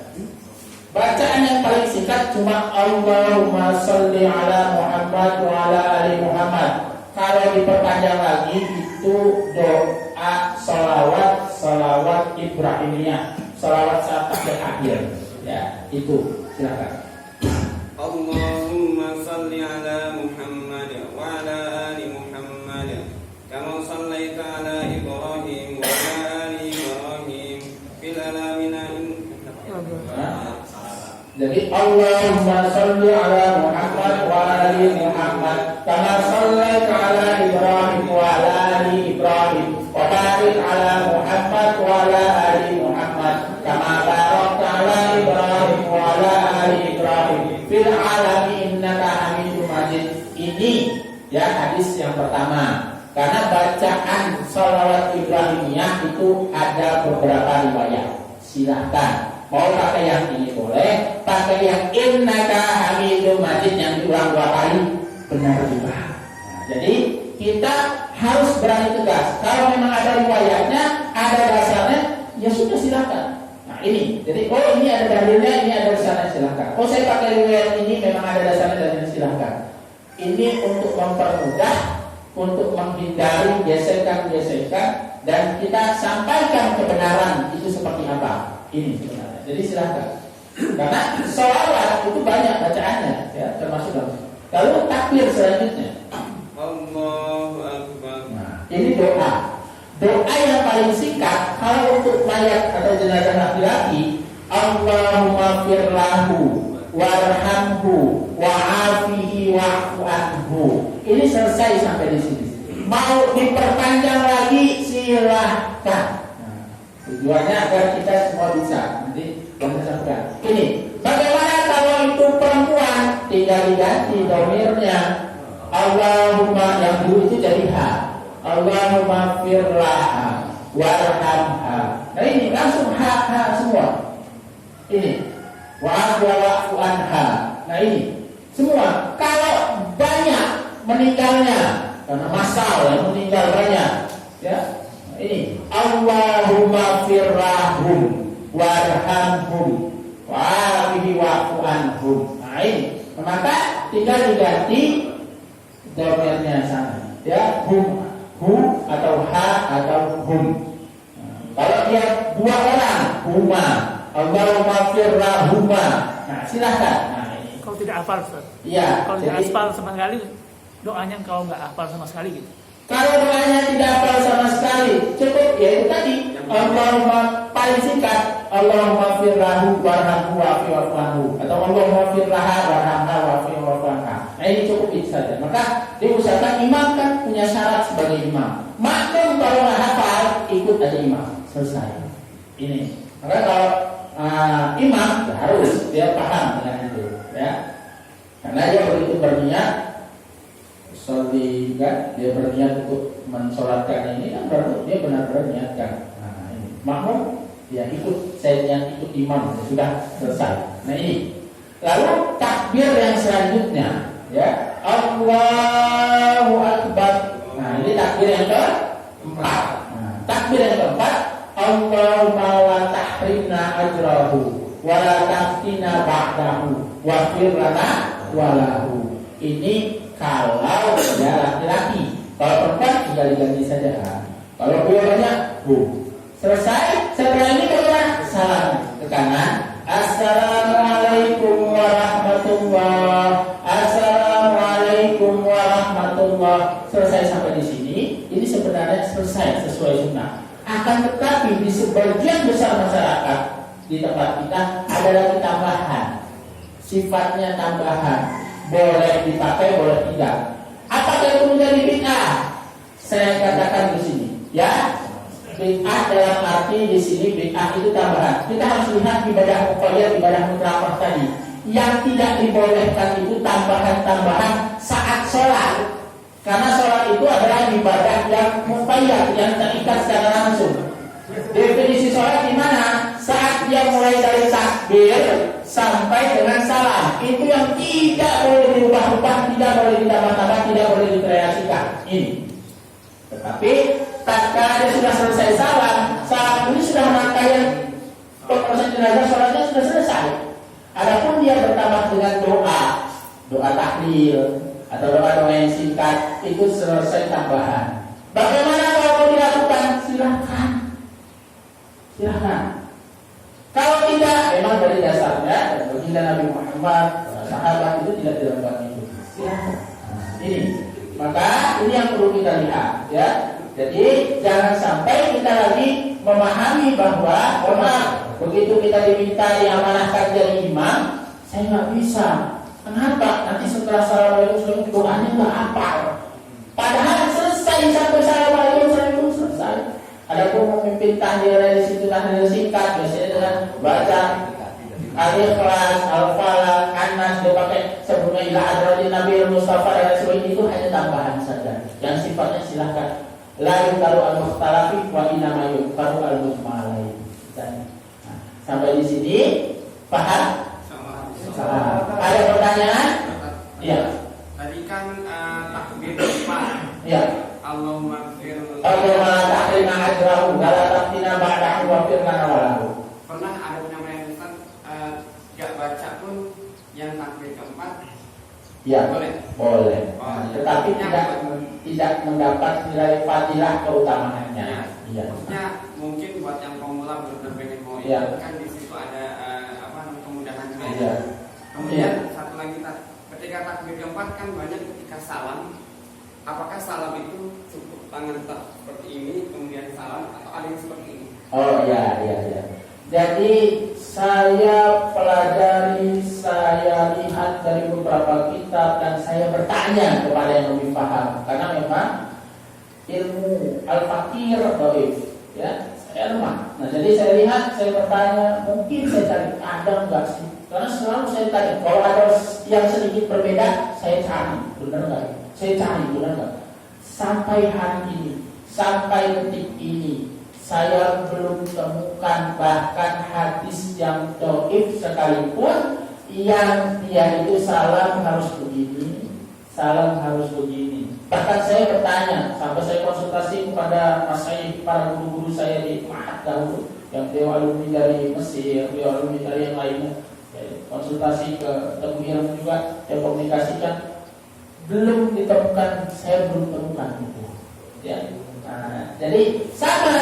Bacaan yang paling singkat cuma Allahumma sholli ala Muhammad wa ala ali Muhammad. Kalau diperpanjang lagi itu doa salawat Ibrahimiyah, salawat saat akhir. Ya, itu silakan. Allahumma salli ala Muhammad wa ala ali Muhammad kama sallaita ala Ibrahim wa ala ali Ibrahim fil alamin. Jadi Allahumma sholli ala Muhammad wa ali Muhammad kama shallaita ala Ibrahim wa ala ali Ibrahim wa barik ala Muhammad wa ala ali Muhammad kama barakta ala Ibrahim wa ala ali Ibrahim fil alamin innaka Hamidum Majid. Ini ya hadis yang pertama. Karena bacaan sholawat Ibrahimiyah itu ada beberapa riwayat. Silahkan mau pakai yang ini boleh, pakai yang innaka Hamidum Majid yang diulang 2 kali benar juga. Nah, jadi kita harus berani tegas. Kalau memang ada riwayatnya, ada dasarnya, ya sudah silakan. Nah ini, jadi ini ada dalilnya, ini ada dasarnya, silakan. Saya pakai riwayat ini memang ada dasarnya dan silakan. Ini untuk mempermudah, untuk menghindari gesekan-gesekan dan kita sampaikan kebenaran itu seperti apa. Ini sebenarnya. Jadi silakan. Karena sholawat itu banyak bacaannya, ya, termasuk dalam. Lalu takbir selanjutnya. Allahu Akbar. Nah, ini doa. Doa yang paling singkat kalau untuk mayat atau jenazah laki-laki, Allahumma firlahu warhamhu wa'afihi wa'fu anhu. Ini selesai sampai di sini. Mau diperpanjang lagi silahkan. Tujuannya agar kita semua bisa. Nanti kita sampaikan. Ini bagaimana kalau itu perempuan, tinggal diganti domirnya. Allahumma, yang dulu itu jadi ha. Allahumma firlaha warhamha. Nah ini langsung ha semua. Ini wa'fu anha. Nah ini semua. Kalau banyak meninggalnya karena masal yang meninggal banyak, ya. Ini Allahumma firrahum warhamhum wa'afihi wa'fu anhum. Nah ini maka tinggal diganti domirnya sana, ya, hum atau ha atau hum. Kalau dia 2 orang, huma, Allahumma firrahuma. Nah silahkan. Nah ini Kalau tidak hafal, Ustaz. iya, Kalau tidak jadi hafal sama sekali, doanya kalau nggak hafal sama sekali gitu. kalau doanya tidak hafal sama sekali, cukup ya itu tadi. Allahumma paling singkat, Allahumma firlahu warhamhu wa'fu anhu, atau Allahumma firlaha warhamha wa'fu anha. Nah ini cukup itu saja. Maka diusahakan imam kan punya syarat sebagai imam. Makmum kalau nggak hafal ikut aja imam, selesai. Ini. Maka kalau imam ya harus dia paham dengan itu, ya. Karena dia begitu berniat. Kan, dia berniat untuk mensolatkan ini kan baru dia benar-benar niatkan. Nah ini makmum dia ikut, saya yang ikut imam sudah selesai. Nah ini lalu takbir yang selanjutnya, ya, Allahu Akbar. Nah ini takbir yang keempat. Nah, takbir yang keempat, Allahumma la tahrimna ajrahu wa la taftina ba'dahu wa fir lana walahu. Ini kalau dia laki-laki, kalau perempuan tinggal diganti saja. Kalau dia banyak, selesai. Setelah ini bagaimana? Salam ke kanan. Assalamualaikum warahmatullah. Assalamualaikum warahmatullah. Selesai sampai di sini. Ini sebenarnya selesai sesuai sunnah. Akan tetapi di sebagian besar masyarakat di tempat kita ada lagi tambahan. Sifatnya tambahan. Boleh dipakai, boleh tidak. Apakah itu menjadi bid'ah? Saya katakan di sini, ya. Bid'ah dalam arti di sini bid'ah itu tambahan. Kita harus lihat ibadah muqayyad, ibadah mutlaqah tadi. Yang tidak dibolehkan itu tambahan-tambahan saat sholat. Karena sholat itu adalah ibadah yang muqayyad, yang terikat secara langsung. Definisi sholat di mana? Saat dia mulai dari takbir sampai dengan salam. Itu yang tidak boleh diubah-ubah, tidak boleh ditambah-tambah, tidak boleh dikreasikan. Ini. Tetapi tatkala dia sudah selesai salam, saat ini sudah rangkaian proses jenazah, sholatnya sudah selesai. Adapun dia bertambah dengan doa tahlil atau doa-doa yang singkat, itu selesai tambahan. Bagaimana kalau mau dilakukan? Silahkan. Kalau tidak, memang dari dasarnya dan baginda Nabi Muhammad, sahabat itu tidak dilakukan itu. Silahkan. Ini, maka ini yang perlu kita lihat, ya. Jadi jangan sampai kita lagi memahami bahwa begitu kita diminta diamanahkan jadi imam, saya nggak bisa. Kenapa? Nanti setelah assalamualaikum doanya nggak hafal. Padahal selesai sampai assalamualaikum selesai. Adapun memimpin tahlil di situ tahlil singkat, biasanya dengan baca Al-Ikhlas, Al-Falaq, An-Nas, dia pakai sebelumnya ila adradin Nabi Mustafa dan sebagainya, itu hanya tambahan saja. Yang sifatnya silahkan. La yukaru al-mukhtalafi wa inama yukaru al-mukmalai. Sampai di sini paham? Ada pertanyaan? Iya. Tadi kan takbir 4. Iya. Allahumma fir. Allahumma ta'rina ajrahu wa la taftina ba'dahu wa firlana walahu. Pernah ada penyampaian Ustaz gak baca pun yang takbir keempat? Iya. Boleh. Boleh. Oh, Tetapi tidak mendapat nilai fadilah keutamaannya. Iya. Maksudnya mungkin buat yang pemula benar-benar pengen mau Iya. ikut, kan di situ ada kemudahan juga. Iya. Kemudian satu lagi ketika takbir keempat kan banyak ketika salam. Apakah salam itu cukup tangan seperti ini kemudian salam atau ada yang seperti ini? Oh iya. Jadi saya pelajari, saya lihat dari beberapa kitab dan saya bertanya kepada yang lebih paham karena memang ilmu al-fakir dhaif, ya, saya lemah. Nah, jadi saya lihat, saya bertanya, mungkin saya cari ada enggak sih? Karena selalu saya tanya, kalau ada yang sedikit berbeda, saya cari, benar enggak? Saya cari, benar enggak? Sampai hari ini, sampai detik ini, saya belum temukan bahkan hadis yang dhaif sekalipun yang dia itu salam harus begini, salam harus begini. Bahkan saya bertanya, sampai saya konsultasi kepada para guru-guru saya di Ma'had dahulu, yang beliau alumni dari Mesir, beliau alumni dari yang lainnya, konsultasi ke Teguh Ilmu juga, saya komunikasikan, belum ditemukan, saya belum temukan itu. Ya. Nah, jadi sama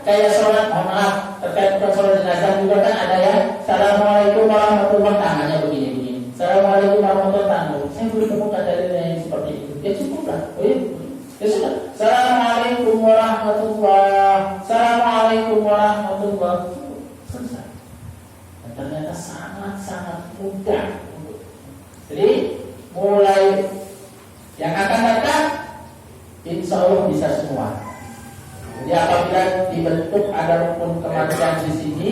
kayak sholat, mohon maaf, terkait dengan sholat jenazah juga kan ada ya, Assalamualaikum warahmatullahi wabarakatuh, tangannya begini-begini. Assalamualaikum warahmatullahi wabarakatuh. Saya belum temukan dalilnya yang seperti itu. Ya cukup lah. Ya sudah. Assalamualaikum warahmatullahi wabarakatuh. Selesai. Dan ternyata sangat-sangat mudah. Jadi mulai yang akan datang, insya Allah bisa semua. Jadi apabila dibentuk ada rukun kematian di sini,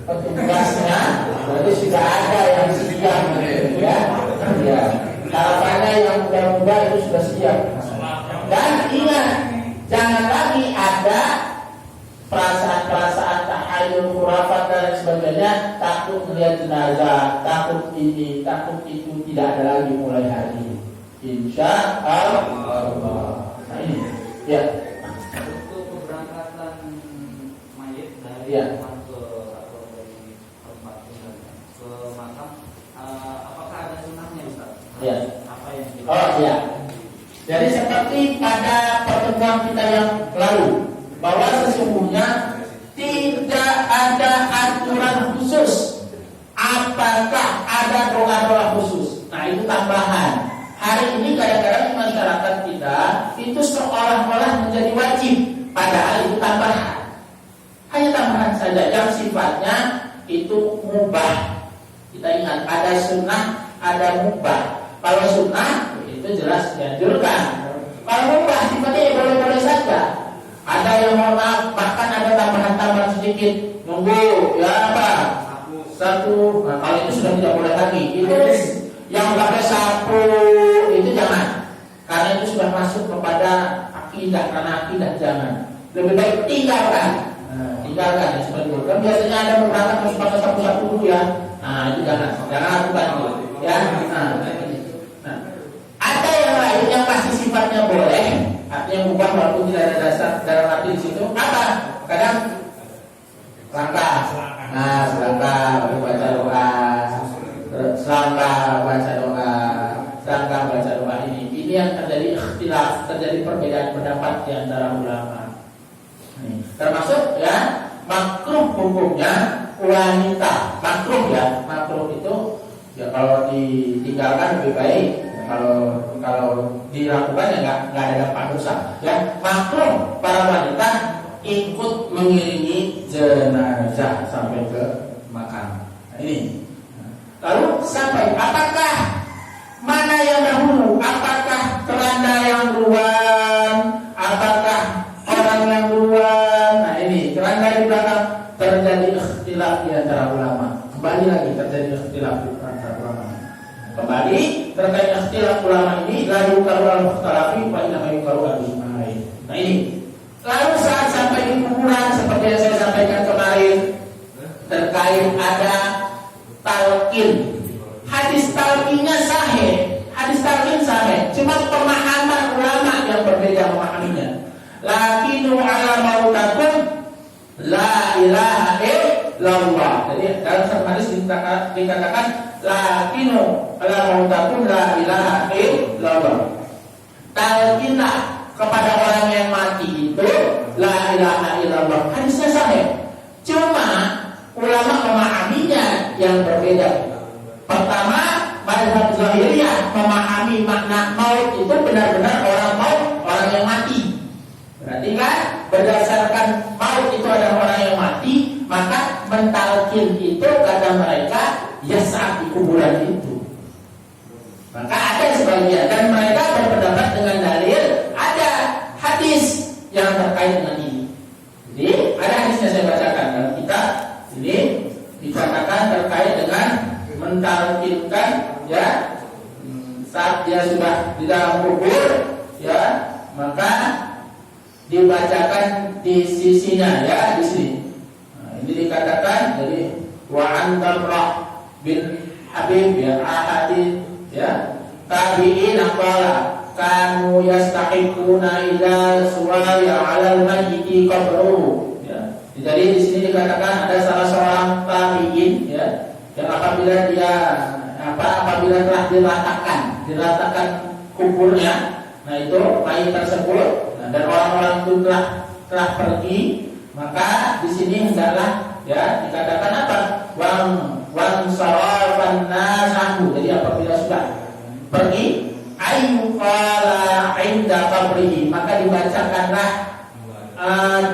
petugasnya berarti sudah ada yang siap, ya. Ya. Harapannya yang muda-muda itu sudah siap. Dan ingat, jangan lagi ada perasaan-perasaan tahayul, khurafat dan lain sebagainya, takut melihat jenazah, takut ini, takut itu, tidak ada lagi mulai hari ini. Insya Allah. Nah ini, ya. Untuk keberangkatan mayit dari Ya. rumah ke atau dari tempat tinggalnya ke makam, apakah ada sunnahnya Ustaz? Ya. Apa yang Oh iya. Jadi seperti pada pertemuan kita yang lalu, bahwa sesungguhnya tidak ada aturan khusus. Apakah ada doa-doa khusus? Nah itu tambahan. Hari ini kadang-kadang masyarakat kita itu seolah-olah menjadi wajib, padahal itu tambahan. Hanya tambahan saja yang sifatnya itu mubah. Kita ingat ada sunnah, ada mubah. Kalau sunnah itu jelas dianjurkan. Kalau mubah sifatnya ya boleh-boleh saja. Ada yang mohon maaf, bahkan ada tambahan-tambahan sedikit. Nunggu ya apa? Satu. Nah, kalau itu sudah tidak boleh lagi. Itu yang pakai sapu itu jangan. Karena karena itu sudah masuk kepada akidah, karena akidah jangan. Lebih baik tinggalkan. Tinggalkan ya, seperti itu. Kan biasanya ada beberapa harus pakai sapu-sapu dulu ya. Nah, itu jangan lakukan itu. Ya. Ada yang lain yang masih sifatnya boleh, artinya bukan walaupun tidak ada dasar dalam arti di situ. Apa? Kadang selangkah. Nah, selangkah baca doa. Selangkah baca doa. Selangkah baca doa ini yang terjadi ikhtilaf, terjadi perbedaan pendapat di antara ulama. Termasuk ya makruh hukumnya wanita. Makruh ya, makruh itu ya kalau ditinggalkan lebih baik. Kalau dilakukan ya nggak ada dampak dosa. Ya makruh para wanita ikut mengiringi jenazah sampai ke makam. Nah, ini. Lalu sampai apakah mana yang dahulu? Apakah keranda yang duluan? Apakah orang yang duluan? Nah ini keranda di belakang, terjadi ikhtilaf di antara ulama. Kembali lagi terjadi ikhtilaf di antara ulama. Kembali terkait ikhtilaf ulama ini, la yukaru al-mukhtalafi wa inna ma yukaru al-ijma'i. Nah ini. Lalu saat sampai di kuburan seperti yang saya sampaikan kemarin, terkait ada talqin. Hadis talqinnya sahih, hadis talqin sahih. Cuma pemahaman ulama yang berbeda memahaminya. Lakinu ala mautakum la ilaha illallah. Jadi dalam satu hadis dikatakan lakinu ala mautakum la ilaha illallah. Talqinlah kepada orang yang mati itu la ilaha illallah. Hadisnya sahih. Cuma ulama memahaminya yang berbeda. Pertama, mazhab Zahiriyah memahami makna maut itu benar-benar orang maut, orang yang mati. Berarti kan berdasarkan maut itu adalah orang yang mati, maka mentalkin itu kata mereka ya saat di kuburan itu. Maka ada sebagian dan mereka berpendapat dengan dalil ada hadis yang terkait dengan ini. Jadi ada hadisnya saya bacakan dalam kitab ini dikatakan terkait dengan mentalkinkan ya saat dia sudah di dalam kubur ya maka dibacakan di sisinya ya di sini. Nah, ini dikatakan jadi wa antarrah bin Habib ya ahadi ya tabi'in qala kanu yastahiquna ila suwaya 'alal mayyiti qabruhu ya. Jadi di sini dikatakan ada salah seorang tabi'in ya yang apabila telah diratakan kuburnya, nah itu mayit tersebut, nah, dan orang-orang itu telah pergi, maka di sini hendaklah ya dikatakan apa? Wan sarafan nasahu. Jadi apabila sudah pergi, ayyuqala 'inda qabrihi, maka dibacakanlah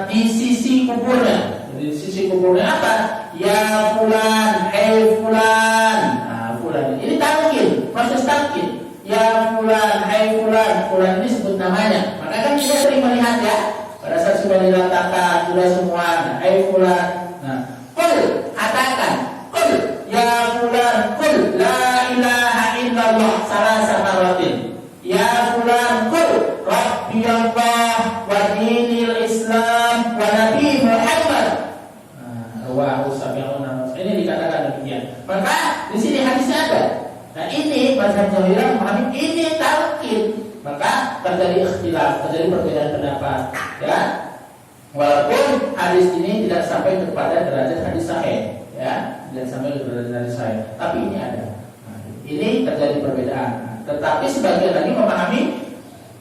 di sisi kuburnya. Di sisi kuburnya apa? Ya fulan, hey fulan. Nah, fulan ini talqin, proses talqin. Ya fulan, hey fulan. Fulan ini sebut namanya. Maka kan kita sering melihat ya, pada saat sudah diletakkan, sudah semua. Nah, hey fulan. Nah, qul, katakan, qul ya fulan, qul la ilaha illallah salasa marratin. Ya fulan, qul rabbi Allah wa dinil Islam wa nabi Muhammad. Ini dikatakan demikian. Maka di sini hadisnya ada. Nah ini mazhab Zahiriyah memahami ini talqin. Maka terjadi ikhtilaf, terjadi perbedaan pendapat. Ya, walaupun hadis ini tidak sampai kepada derajat hadis sahih, ya, tidak sampai ke derajat hadis sahih. Tapi ini ada. Nah, ini terjadi perbedaan. Tetapi sebagian lagi memahami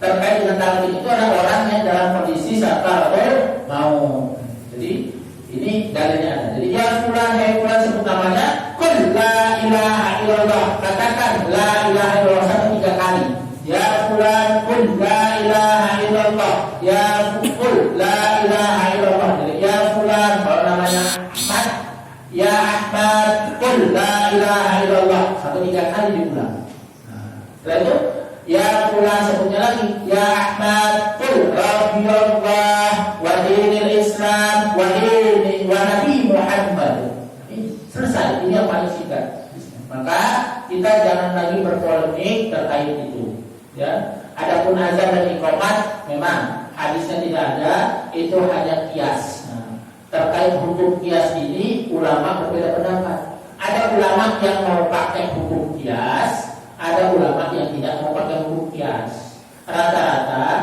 terkait dengan talqin itu adalah orang yang dalam kondisi sakaratul maut. Jadi ini dalilnya ada. Jadi ya fulan, hai fulan sebut namanya. Qul la ilaha illallah. Katakan la ilaha illallah sampai 3 kali. Ya fulan, qul la ilaha illallah. Ya qul la ilaha illallah. Jadi ya fulan kalau namanya Ahmad, ya Ahmad, qul la ilaha illallah sampai 3 kali diulang. Nah, setelah itu ya fulan sebutnya lagi. Ya Ahmad, qul rabbi Allah wa dinil Islam wa Nabi Muhammad. Ini selesai, ini yang paling singkat. Maka kita jangan lagi berpolemik terkait itu, ya. Adapun azan dan iqamat memang hadisnya tidak ada, itu hanya kias. Nah, terkait hukum kias ini ulama berbeda pendapat. Ada ulama yang mau pakai hukum kias, ada ulama yang tidak mau pakai hukum kias. Rata-rata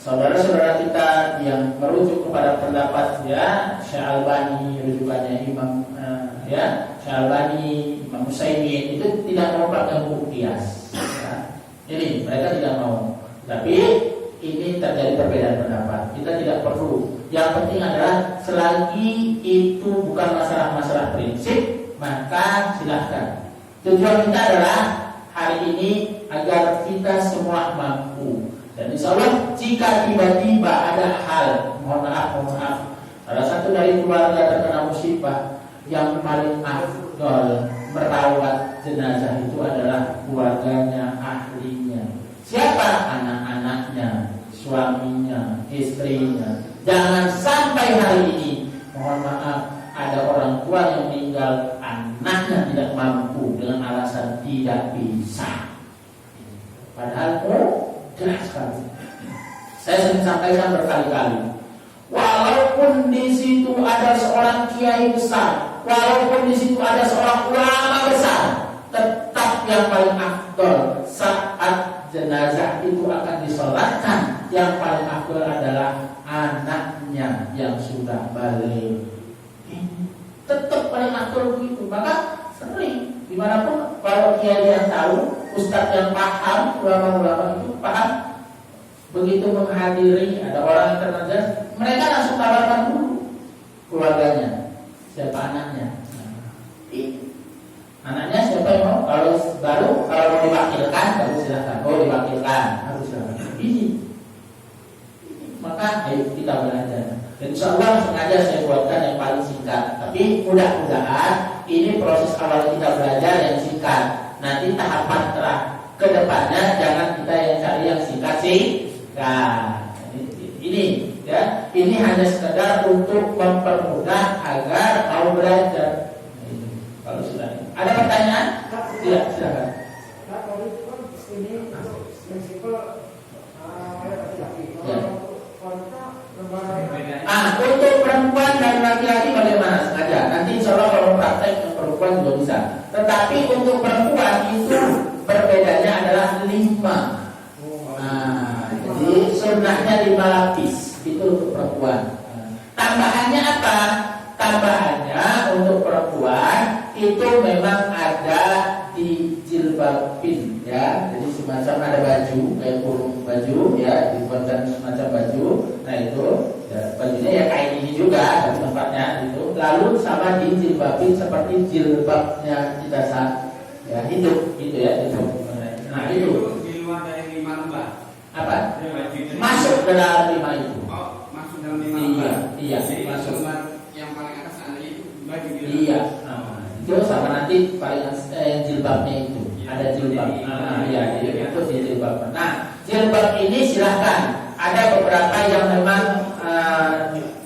saudara-saudara kita yang merujuk kepada pendapat Syalbani, rujukannya Imam Syalbani, Imam Utsaimin, itu tidak mau pakai hukum kias. Jadi mereka tidak mau. Tapi ini terjadi perbedaan pendapat. Kita tidak perlu. Yang penting adalah selagi itu bukan masalah-masalah prinsip, maka silahkan. Tujuan kita adalah hari ini agar kita semua mampu. Dan insya Allah jika tiba-tiba ada hal, mohon maaf, salah satu dari keluarga terkena musibah, yang paling afdol merawat jenazah itu adalah keluarganya, ahlinya. Siapa? Anak-anaknya, suaminya, istrinya. Jangan sampai hari ini, mohon maaf, ada orang tua yang meninggal, anaknya tidak mampu dengan alasan tidak bisa. Padahal jelas sekali. Saya sering sampaikan berkali-kali. Walaupun di situ ada seorang kiai besar, walaupun di situ ada seorang ulama besar, tetap yang paling afdol saat jenazah itu akan disolatkan, yang paling afdol adalah anaknya yang sudah balik. Tetap paling afdol begitu. Maka sering dimanapun kalau kiai yang tahu, ustadz yang paham, ulama-ulama itu paham, begitu menghadiri ada orang yang terjejas, mereka langsung tawarkan dulu keluarganya, siapa anaknya. Anaknya siapa yang mau? Kalau mau diwakilkan, baru silakan. Oh, diwakilkan, harus silakan. Ini. Maka ayo kita belajar. Dan insya Allah sengaja saya buatkan yang paling singkat. Tapi mudah-mudahan ini proses awal kita belajar yang singkat. Nanti tahapan kedepannya jangan kita yang cari yang singkat sih. Nah, ini ya, ini hanya sekedar untuk mempermudah agar mau belajar. Kalau sudah ada pertanyaan, tidak silakan. Nah, kalau itu kan ini yang simpel laki-laki. Ya. Wanita lembaga. Untuk perempuan dan laki-laki bagaimana sengaja? Nanti insya Allah kalau praktek untuk perempuan juga bisa. Tetapi untuk perempuan itu perbedaannya adalah 5. Jadi sunnahnya 5 lapis itu untuk perempuan. Tambahannya apa? Tambahannya untuk perempuan itu memang ada di jilbabin ya. Jadi semacam ada baju kayak kurung baju ya, dibuatkan semacam baju. Nah itu ya, bajunya ya kayak ini juga dari tempatnya itu. Lalu sama di jilbabin seperti jilbabnya kita saat ya itu ya itu. Nah itu di luar dari 5 lembar. apa? Masuk dalam 5 itu. Oh, masuk dalam 5 lembar. Iya, jadi masuk. lembar yang paling atas ada itu baju gitu. Iya. Itu sama nanti paling jilbabnya itu. Ada jilbab. Iya, itu di jilbab. Nah, jilbab ini silahkan. Ada beberapa yang memang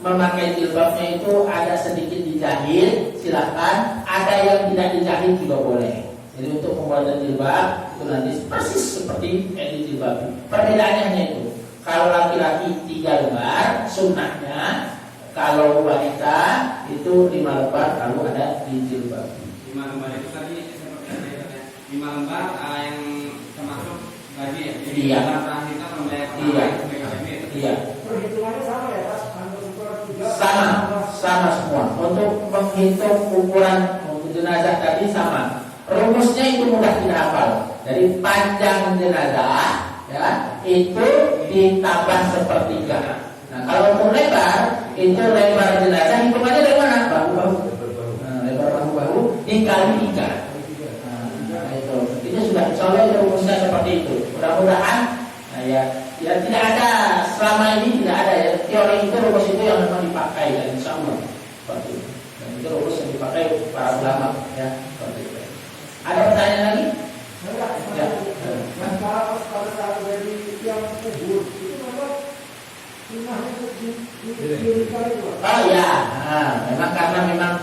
memakai jilbabnya itu ada sedikit dijahit, silahkan. Ada yang tidak dijahit juga boleh. Jadi untuk pembuatan jilbab itu nanti persis seperti yang jilbab. Perbedaannya hanya itu. Kalau laki-laki 3 lembar sunnahnya, kalau wanita itu 5 lembar kalau ada di jilbab. 5 lembar itu tadi seperti yang saya katakan 5 lembar yang termasuk baju ya. Jadi Iya. lembar kita membayar Iya. Iya. Perhitungannya sama ya, Pak? Untuk ukuran 3. Sama semua. Untuk menghitung ukuran jenazah tadi sama. Rumusnya itu mudah kita hafal. Dari panjang jenazah ya itu ditambah sepertiga. Nah kalau untuk lebar itu lebar jenazah hitungannya dari mana? Bahu-bahu. Nah, lebar bahu-bahu dikali 3. Nah itu sudah insya rumusnya seperti itu. Mudah-mudahan ya tidak ada selama ini tidak ada ya teori itu rumus itu yang memang dipakai dan insya Allah seperti itu. Dan itu rumus yang dipakai para ulama ya seperti itu. Ada pertanyaan lagi? Ya. Dan kalau saat dari yang kubur itu memang sunnahnya dirikan itu. Oh ya, memang karena memang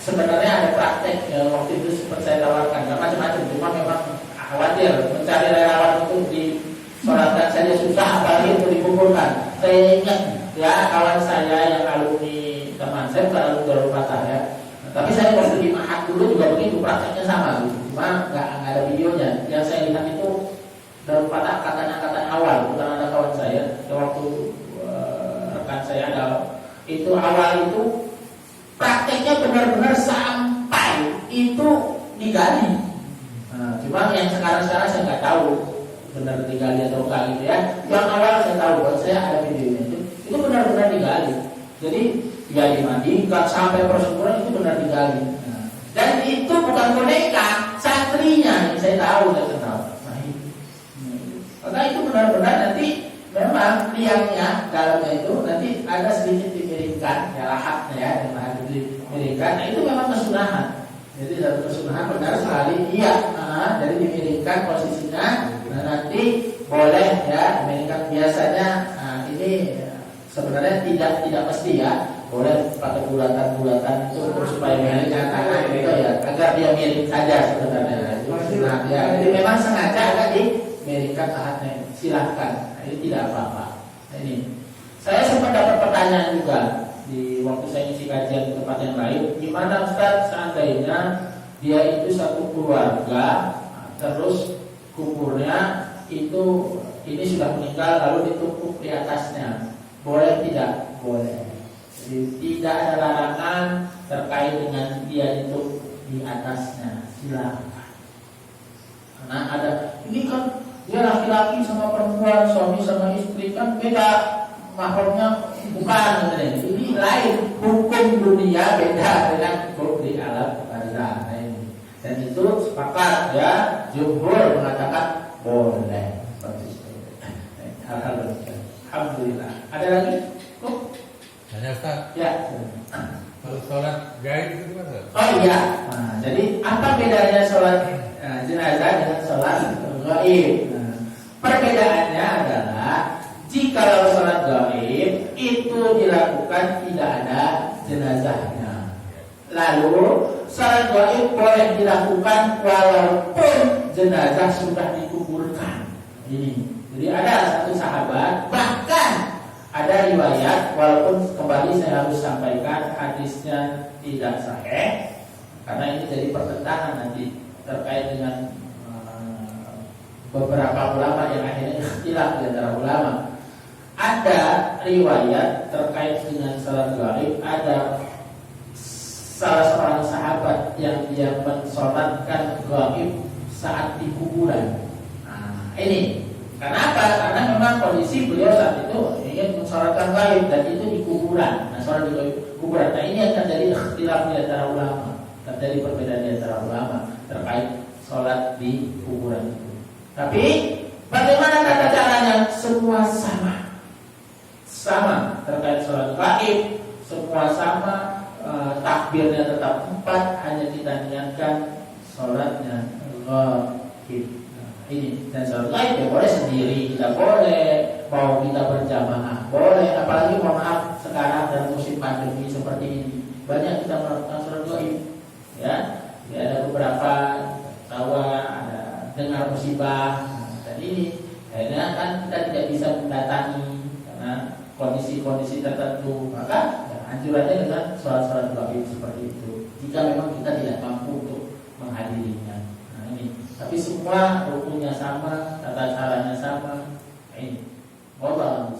sebenarnya ada praktek ya, waktu itu sempat saya tawarkan, macam-macam, cuma memang khawatir mencari relawan untuk disolatkan saja susah, apalagi untuk dikumpulkan. Saya ingat ya kawan saya yang alumni teman saya, bukan alumni Darul Fatah ya. Tapi saya waktu di Mahat dulu juga begitu, prakteknya sama gitu. Cuma nggak ada videonya. Yang saya lihat itu Darul Fatah angkatan awal, bukan ada kawan saya. Waktu rekan saya ada itu awal itu prakteknya benar-benar sampai itu digali. Nah, cuma yang sekarang saya nggak tahu benar digali atau enggak gitu ya. Yang awal saya tahu, buat saya ada videonya itu benar-benar digali. Jadi digali mandikan sampai prosedur itu benar digali. Nah, dan itu bukan boneka, santrinya yang saya tahu dan kenal. Nah, maka itu benar-benar nanti memang liangnya dalamnya itu nanti ada sedikit dimiringkan ya, lahatnya ya, yang lahat dimiringkan. Nah itu memang kesunahan. Jadi dalam kesunahan benar sekali iya. Jadi dimiringkan posisinya. Nah nanti boleh ya dimiringkan biasanya. Ini sebenarnya tidak mesti ya. Boleh pakai bulatan-bulatan itu supaya miringkan tangan gitu ya, agar dia miring saja sebenarnya. Nah, ya, jadi memang sengaja agak dimiringkan lahatnya. Silahkan. Ini tidak apa-apa. Nah, ini saya sempat dapat pertanyaan juga di waktu saya isi kajian di tempat yang lain. Gimana Ustaz seandainya dia itu satu keluarga, terus kuburnya itu ini sudah meninggal lalu ditumpuk di atasnya, boleh tidak? Boleh. Jadi tidak ada larangan terkait dengan dia ditumpuk di atasnya. Silakan. Karena ada ini kan dia laki-laki sama perempuan, suami sama istri kan beda mahramnya, bukan ini lain, hukum dunia beda dengan hukum di alam barzakh ini. Dan itu sepakat ya, jumhur mengatakan boleh seperti itu. Alhamdulillah. Ada lagi? Hanya Ustaz. Ya. Kalau sholat gaib itu gimana? Oh iya. Nah, jadi apa bedanya sholat jenazah dengan sholat gaib? Perbedaannya adalah jika sholat gaib itu dilakukan tidak ada jenazahnya. Lalu sholat gaib boleh dilakukan walaupun jenazah sudah dikuburkan. Ini. Jadi ada satu sahabat, bahkan ada riwayat, walaupun kembali saya harus sampaikan hadisnya tidak sahih, karena ini jadi pertentangan nanti terkait dengan beberapa ulama yang akhirnya ikhtilaf di antara ulama. Ada riwayat terkait dengan salat gaib, ada salah seorang sahabat yang dia mensolatkan gaib saat di kuburan. Nah, ini kenapa? Karena memang kondisi beliau saat itu ingin mensolatkan gaib dan itu di kuburan. Nah, sholat di kuburan. Nah, ini akan jadi ikhtilaf di antara ulama, terjadi perbedaan di antara ulama terkait sholat di kuburan itu. Tapi bagaimana tata caranya? Semua sama terkait sholat gaib, semua sama, takbirnya tetap 4, hanya kita niatkan sholatnya gaib. Ini dan sholat gaib ya boleh sendiri, kita boleh, mau kita berjamaah boleh, apalagi mohon maaf sekarang dalam musim pandemi seperti ini banyak kita melakukan sholat gaib ya ada beberapa tawa, ada dengar musibah, dan ini akhirnya kan kita tidak bisa mendatangi karena kondisi-kondisi tertentu, maka ya, anjurannya dengan sholat-sholat gaib seperti itu jika memang kita tidak mampu untuk menghadirinya. Nah ini, tapi semua rukunnya sama, tata caranya sama. Nah, ini, Allah